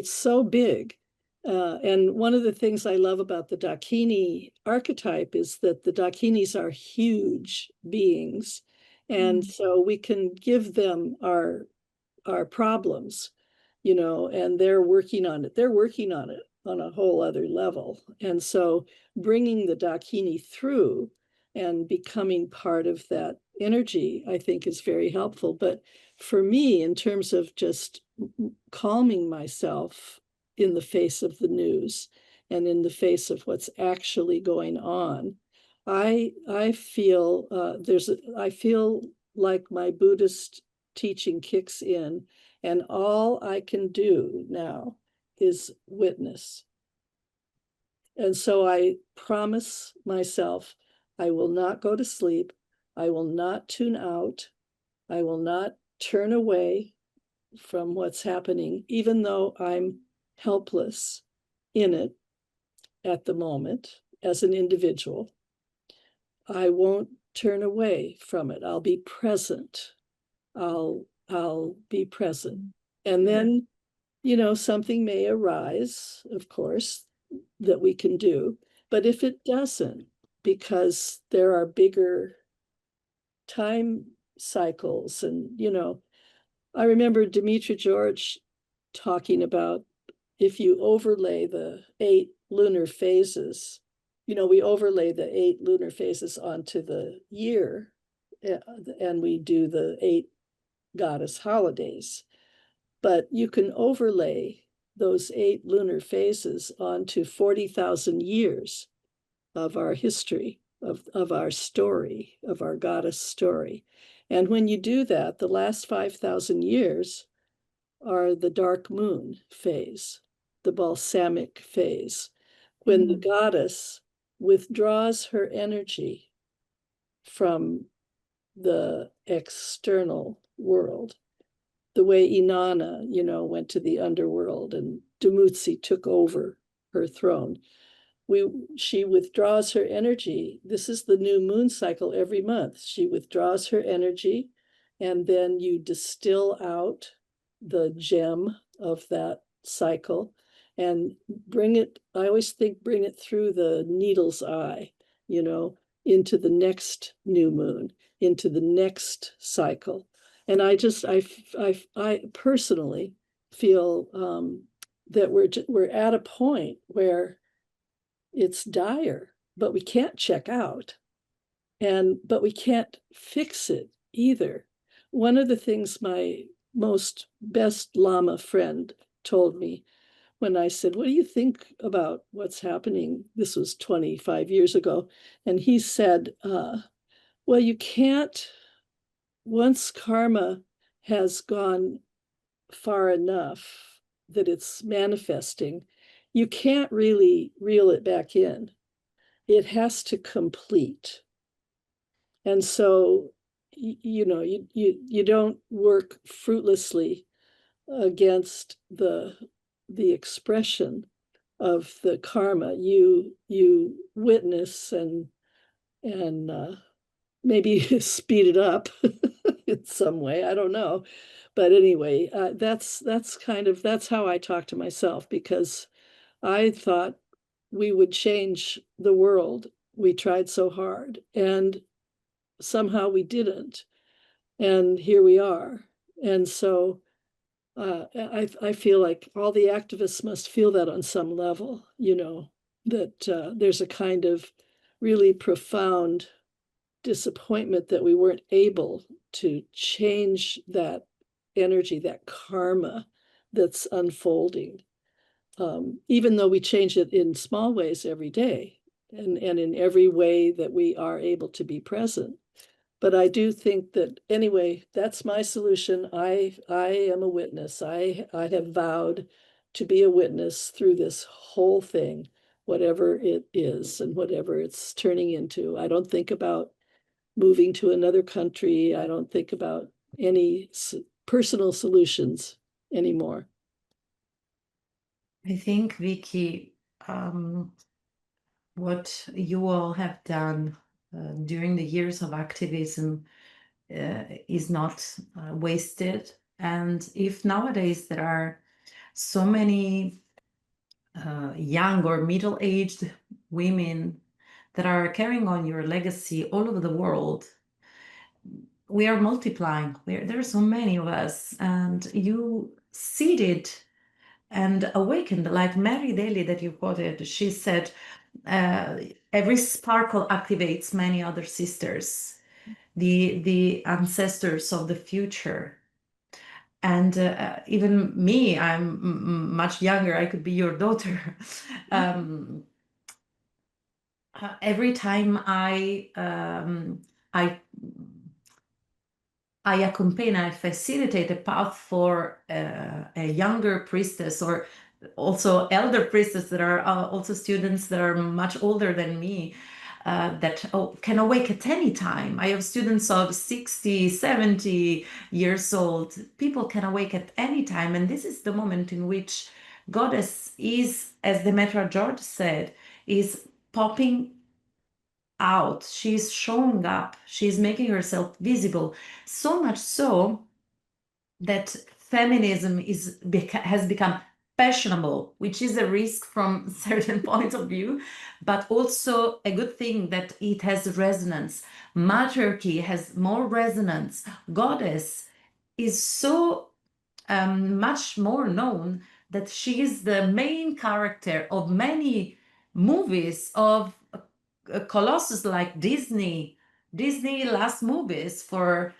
so big. And one of the things I love about the Dakini archetype is that the Dakinis are huge beings. And so we can give them our problems, and they're working on it. They're working on it on a whole other level. And so bringing the Dakini through and becoming part of that energy, I think, is very helpful. But for me, in terms of just calming myself in the face of the news and in the face of what's actually going on, I feel I feel like my Buddhist teaching kicks in, and all I can do now is witness. And so I promise myself I will not go to sleep. I will not tune out. I will not turn away from what's happening, even though I'm helpless in it at the moment as an individual. I won't turn away from it. I'll be present. I'll be present. And then, something may arise, of course, that we can do. But if it doesn't, because there are bigger time cycles, and, I remember Demetra George talking about, if you overlay the 8 lunar phases, we overlay the 8 lunar phases onto the year, and we do the 8 goddess holidays. But you can overlay those 8 lunar phases onto 40,000 years of our history, of our story, of our goddess story. And when you do that, the last 5,000 years are the dark moon phase, the balsamic phase, when the goddess withdraws her energy from the external world, the way Inanna, went to the underworld and Dumuzi took over her throne. She withdraws her energy. This is the new moon cycle every month. She withdraws her energy, and then you distill out the gem of that cycle and bring it, I always think, bring it through the needle's eye, into the next new moon, into the next cycle. And I personally feel that we're at a point where it's dire, but we can't check out. but we can't fix it either. One of the things my best Lama friend told me when I said, what do you think about what's happening? This was 25 years ago. And he said, well, you can't, once karma has gone far enough that it's manifesting, you can't really reel it back in. It has to complete. And so, you don't work fruitlessly against the expression of the karma. You witness and maybe speed it up in some way. I don't know, but anyway, that's how I talk to myself, because I thought we would change the world. We tried so hard, and somehow we didn't, and here we are. And so I feel like all the activists must feel that on some level, that there's a kind of really profound disappointment that we weren't able to change that energy, that karma that's unfolding, even though we change it in small ways every day, and in every way that we are able to be present. But I do think that, anyway, that's my solution. I am a witness. I have vowed to be a witness through this whole thing, whatever it is and whatever it's turning into. I don't think about moving to another country. I don't think about any personal solutions anymore. I think, Vicki, what you all have done during the years of activism is not wasted. And if nowadays there are so many young or middle-aged women that are carrying on your legacy all over the world, we are multiplying. There are so many of us, and you seeded and awakened, like Mary Daly that you quoted. She said, every sparkle activates many other sisters, the ancestors of the future. And even me, I'm much younger, I could be your daughter. Every time I accompany, I facilitate a path for a younger priestess, or also elder priestess that are also students that are much older than me, that can awake at any time. I have students of 60, 70 years old. People can awake at any time. And this is the moment in which Goddess is, as Demetra George said, is popping out. She's showing up. She's making herself visible. So much so that feminism has become fashionable, which is a risk from certain points of view, but also a good thing that it has resonance. Matriarchy has more resonance. Goddess is so much more known that she is the main character of many movies of colossus like Disney last movies for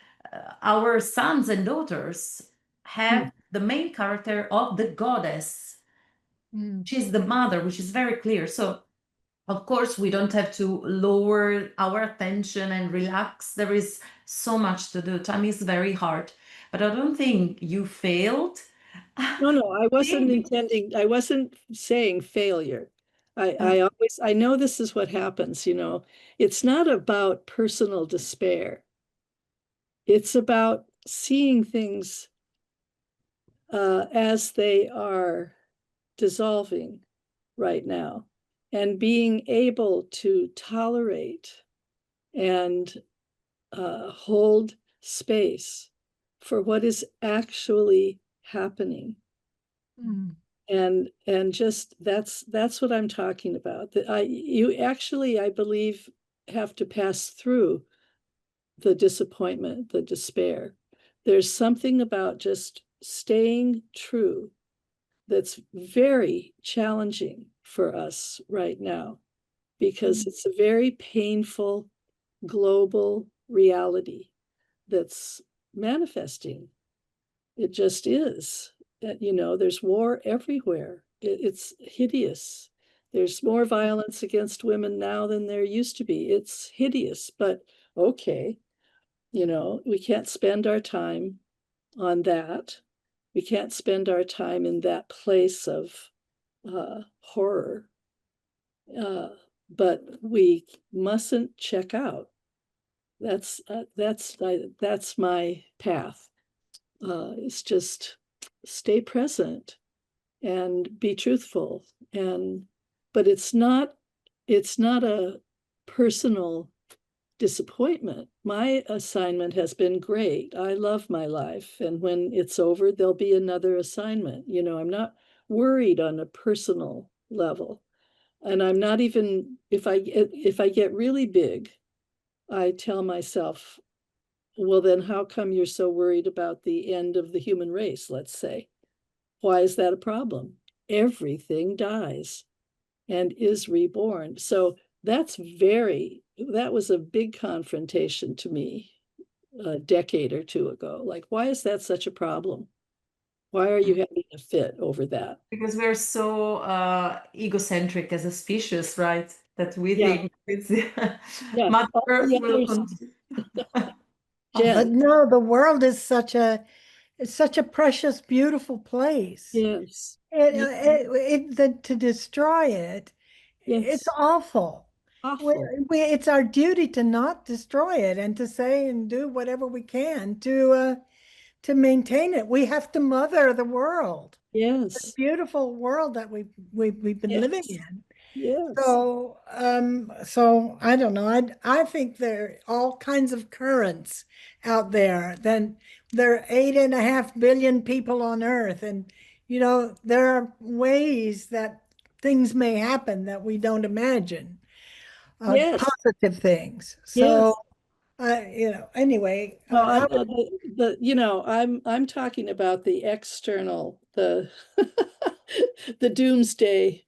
our sons and daughters have the main character of the goddess. She's the mother, which is very clear. So of course we don't have to lower our attention and relax. There is so much to do. Time is very hard, but I don't think you failed. No, I wasn't saying failure. I know this is what happens, It's not about personal despair. It's about seeing things as they are dissolving right now, and being able to tolerate and hold space for what is actually happening. And just that's what I'm talking about. That you actually, I believe, have to pass through the disappointment, the despair. There's something about just staying true that's very challenging for us right now, because it's a very painful global reality that's manifesting. It just is. You know, there's war everywhere. It's hideous. There's more violence against women now than there used to be. It's hideous, but okay, you know, we can't spend our time on that. We can't spend our time in that place of horror. But we mustn't check out. That's my path. It's just stay present and be truthful. But it's not a personal disappointment. My assignment has been great. I love my life. And when it's over, there'll be another assignment. You know, I'm not worried on a personal level. And I'm not even, if I get really big, I tell myself, well, then how come you're so worried about the end of the human race, let's say? Why is that a problem? Everything dies and is reborn. So that was a big confrontation to me a decade or two ago. Like, why is that such a problem? Why are you having a fit over that? Because we're so egocentric as a species, right? That we Yeah. think it's Yeah. Mother All Earth the will others- continue. Jen. But no, the world is such a precious, beautiful place. Yes. To destroy it, it's Yes. awful. Awful. It's our duty to not destroy it and to say and do whatever we can to maintain it. We have to mother the world, the Yes. beautiful world that we've been Yes. living in. Yes. So, I don't know. I think there are all kinds of currents out there. Then there are 8.5 billion people on Earth, and you know there are ways that things may happen that we don't imagine. Yes. Positive things. Yes. So, anyway, No, you know, I'm talking about the external, the the doomsday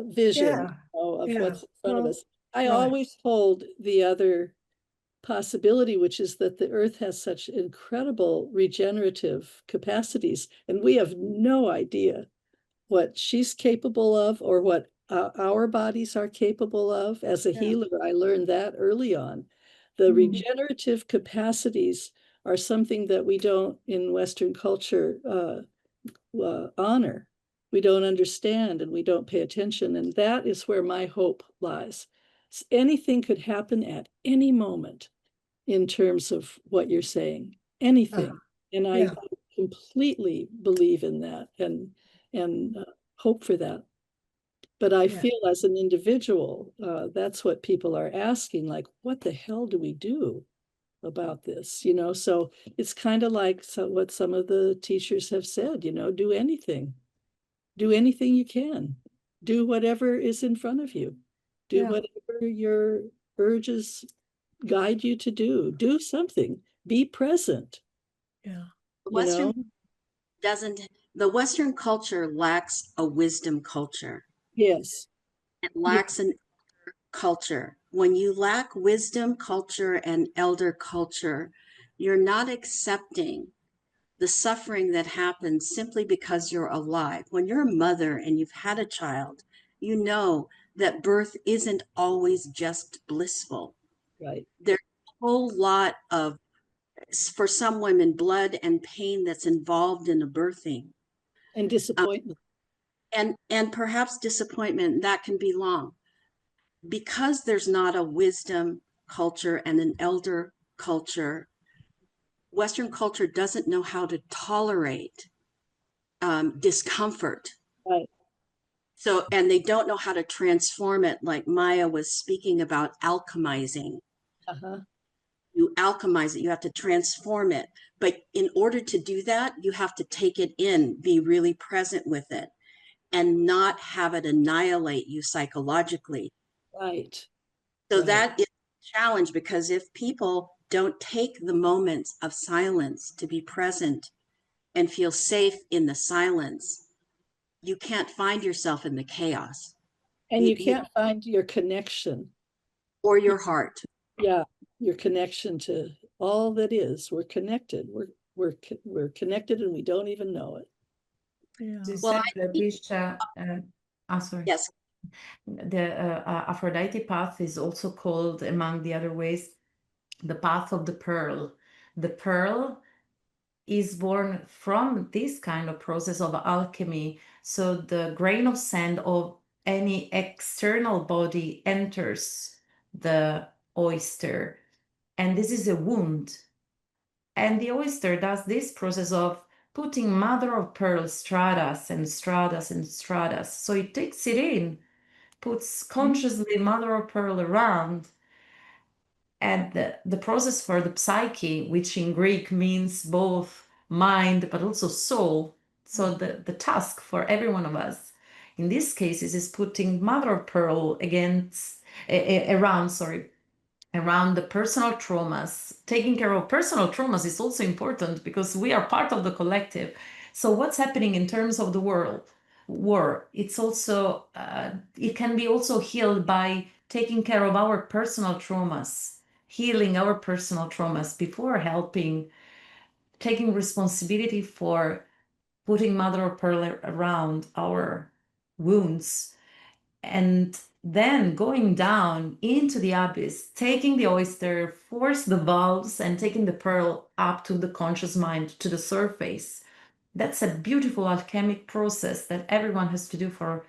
vision, yeah, of yeah. what's in front of Well, us. I right. always hold the other possibility, which is that the earth has such incredible regenerative capacities, and we have no idea what she's capable of or what our bodies are capable of. As a Yeah. healer, I learned that early on. The regenerative capacities are something that we don't in Western culture honor. We don't understand and we don't pay attention. And that is where my hope lies. Anything could happen at any moment in terms of what you're saying, anything. And I Yeah. completely believe in that and hope for that. But I Yeah. feel as an individual, that's what people are asking, like, what the hell do we do about this? You know, so it's kind of like what some of the teachers have said, you know, do anything you can, do whatever is in front of you, do Yeah. whatever your urges guide you to do something, be present. Yeah. The Western culture lacks a wisdom culture. Yes. It lacks an culture. When you lack wisdom culture and elder culture, you're not accepting the suffering that happens simply because you're alive. When you're a mother and you've had a child, you know that birth isn't always just blissful. Right. There's a whole lot of, for some women, blood and pain that's involved in a birthing. And disappointment. And perhaps disappointment that can be long. Because there's not a wisdom culture and an elder culture, Western culture doesn't know how to tolerate discomfort. Right. So, and they don't know how to transform it, like Maya was speaking about alchemizing. You alchemize it, you have to transform it. But in order to do that, you have to take it in, be really present with it, and not have it annihilate you psychologically. Right. So Right. that is a challenge, because if people don't take the moments of silence to be present and feel safe in the silence, you can't find yourself in the chaos. And you can't find your connection. Or your heart. Yeah, your connection to all that is. We're connected. We're connected and we don't even know it. Yeah. You Well, said, Letecia, sorry. yes. The Aphrodite path is also called, among the other ways, the path of the pearl. The pearl is born from this kind of process of alchemy. So the grain of sand of any external body enters the oyster, and this is a wound. And the oyster does this process of putting mother of pearl stratas and stratas and stratas. So it takes it in, puts consciously mother of pearl around, and the process for the psyche, which in Greek means both mind but also soul. So the task for every one of us in these cases is putting mother of pearl around the personal traumas. Taking care of personal traumas is also important because we are part of the collective. So what's happening in terms of the war, it's also it can be also healed by taking care of our personal traumas, healing our personal traumas before helping, taking responsibility for putting mother of pearl around our wounds, and then going down into the abyss, taking the oyster, force the valves, and taking the pearl up to the conscious mind, to the surface. That's a beautiful alchemic process that everyone has to do for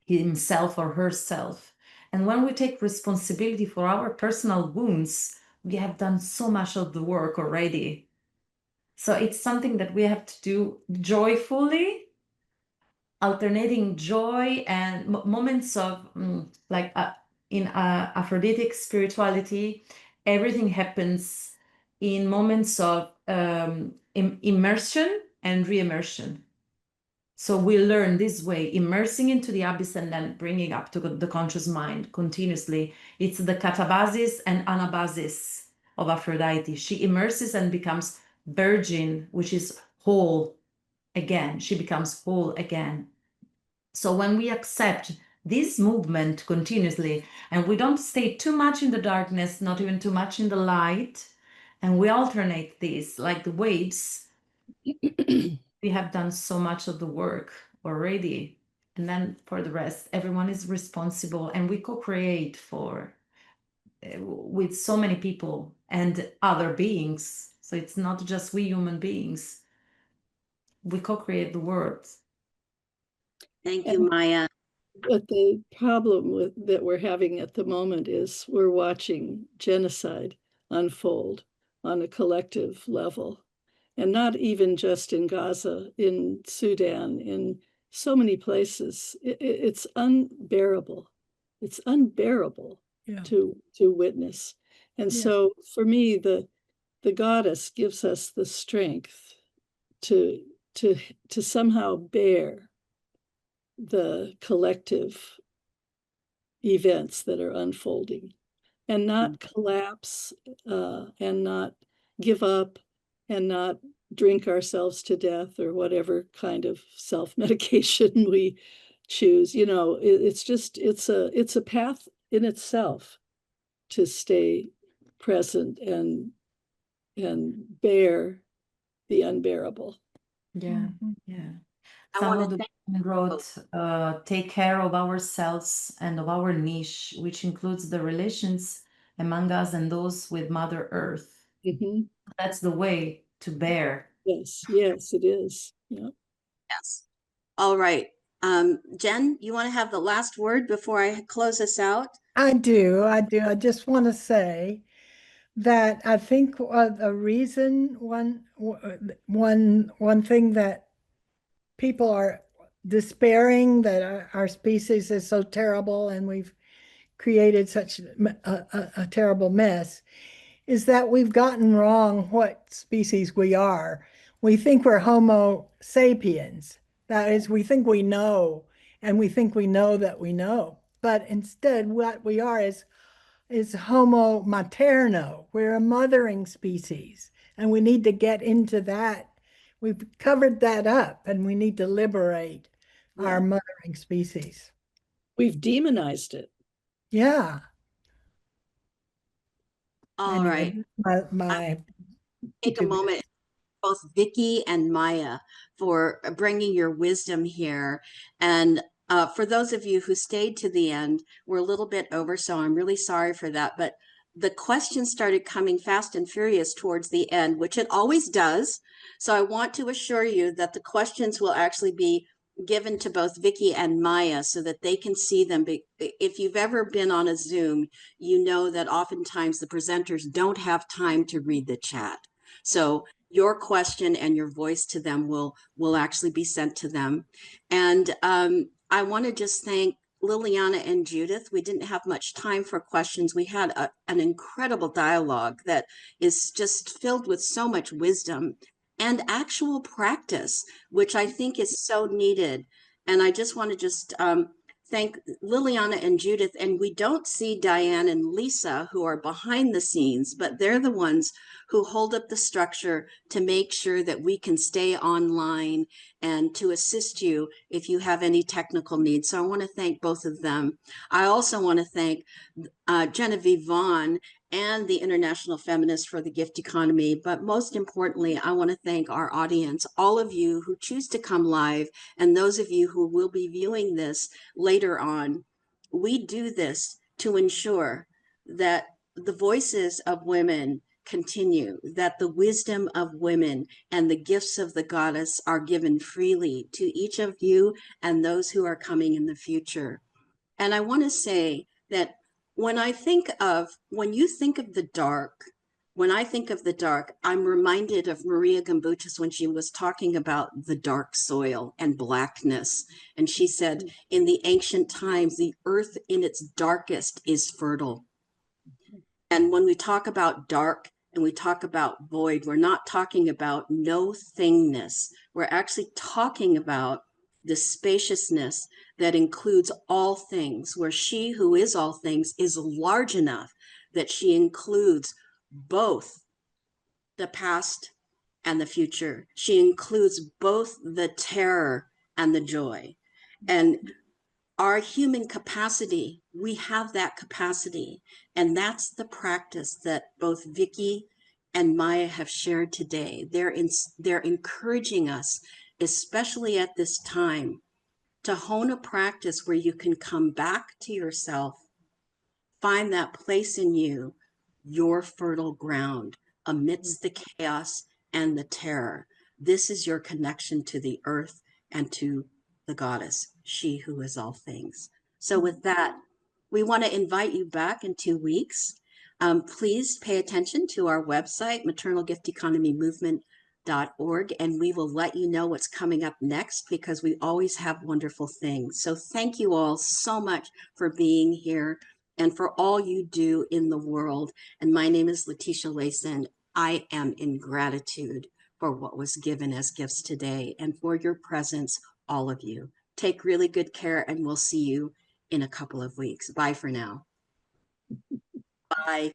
himself or herself. And when we take responsibility for our personal wounds, we have done so much of the work already. So it's something that we have to do joyfully, alternating joy and moments of in Aphroditic spirituality, everything happens in moments of immersion and re-immersion. So we learn this way, immersing into the abyss and then bringing up to the conscious mind continuously. It's the katabasis and anabasis of Aphrodite. She immerses and becomes virgin, which is whole again. She becomes whole again. So when we accept this movement continuously, and we don't stay too much in the darkness, not even too much in the light, and we alternate this like the waves, we have done so much of the work already. And then for the rest, everyone is responsible, and we co-create with so many people and other beings. So it's not just we human beings. We co-create the world. Thank you, Maya. But the problem that we're having at the moment is we're watching genocide unfold on a collective level. And not even just in Gaza, in Sudan, in so many places. It's unbearable. It's unbearable to witness. And so for me, the goddess gives us the strength to somehow bear the collective events that are unfolding and not collapse and not give up and not drink ourselves to death or whatever kind of self-medication we choose. You know, it's a path in itself to stay present and bear the unbearable. Yeah, yeah. I Some want of to the thank wrote, take care of ourselves and of our niche, which includes the relations among us and those with Mother Earth. That's the way to bear. Yes, yes, it is. Yeah. Yes. All right. Jen, you want to have the last word before I close us out? I do. I just want to say that I think the reason one thing that people are despairing that our species is so terrible and we've created such a terrible mess is that we've gotten wrong what species we are. We think we're Homo sapiens. That is, we think we know, and we think we know that we know. But instead, what we are is Homo materno. We're a mothering species, and we need to get into that. We've covered that up, and we need to liberate our mothering species. We've demonized it. Yeah. All right. My Take a moment, both Vicki and Maya, for bringing your wisdom here. And for those of you who stayed to the end, we're a little bit over, so I'm really sorry for that. But the questions started coming fast and furious towards the end, which it always does. So I want to assure you that the questions will actually be given to both Vicki and Maya so that they can see them. If you've ever been on a Zoom, you know that oftentimes the presenters don't have time to read the chat. So your question and your voice to them will actually be sent to them. And I want to just thank Liliana and Judith. We didn't have much time for questions. We had an incredible dialogue that is just filled with so much wisdom and actual practice, which I think is so needed. And I just want to thank Liliana and Judith. And we don't see Diane and Lisa, who are behind the scenes, but they're the ones who hold up the structure to make sure that we can stay online and to assist you if you have any technical needs. So I want to thank both of them. I also want to thank Genevieve Vaughan and the International Feminists for the Gift Economy. But most importantly, I want to thank our audience, all of you who choose to come live, and those of you who will be viewing this later on. We do this to ensure that the voices of women continue, that the wisdom of women and the gifts of the goddess are given freely to each of you and those who are coming in the future. And I want to say that when you think of the dark, when I think of the dark, I'm reminded of Maria Gimbutas when she was talking about the dark soil and blackness. And she said, in the ancient times, the earth in its darkest is fertile. And when we talk about dark and we talk about void, we're not talking about no thingness. We're actually talking about the spaciousness that includes all things, where she who is all things is large enough that she includes both the past and the future. She includes both the terror and the joy. And our human capacity, we have that capacity. And that's the practice that both Vicki and Maya have shared today. They're encouraging us, especially at this time, to hone a practice where you can come back to yourself, find that place in you, your fertile ground amidst the chaos and the terror. This is your connection to the earth and to the goddess, she who is all things. So with that, we want to invite you back in 2 weeks. Please pay attention to our website, maternalgifteconomymovement.org, and we will let you know what's coming up next because we always have wonderful things. So thank you all so much for being here and for all you do in the world. And my name is Letecia Layson. I am in gratitude for what was given as gifts today and for your presence, all of you. Take really good care, and we'll see you in a couple of weeks. Bye for now. Bye.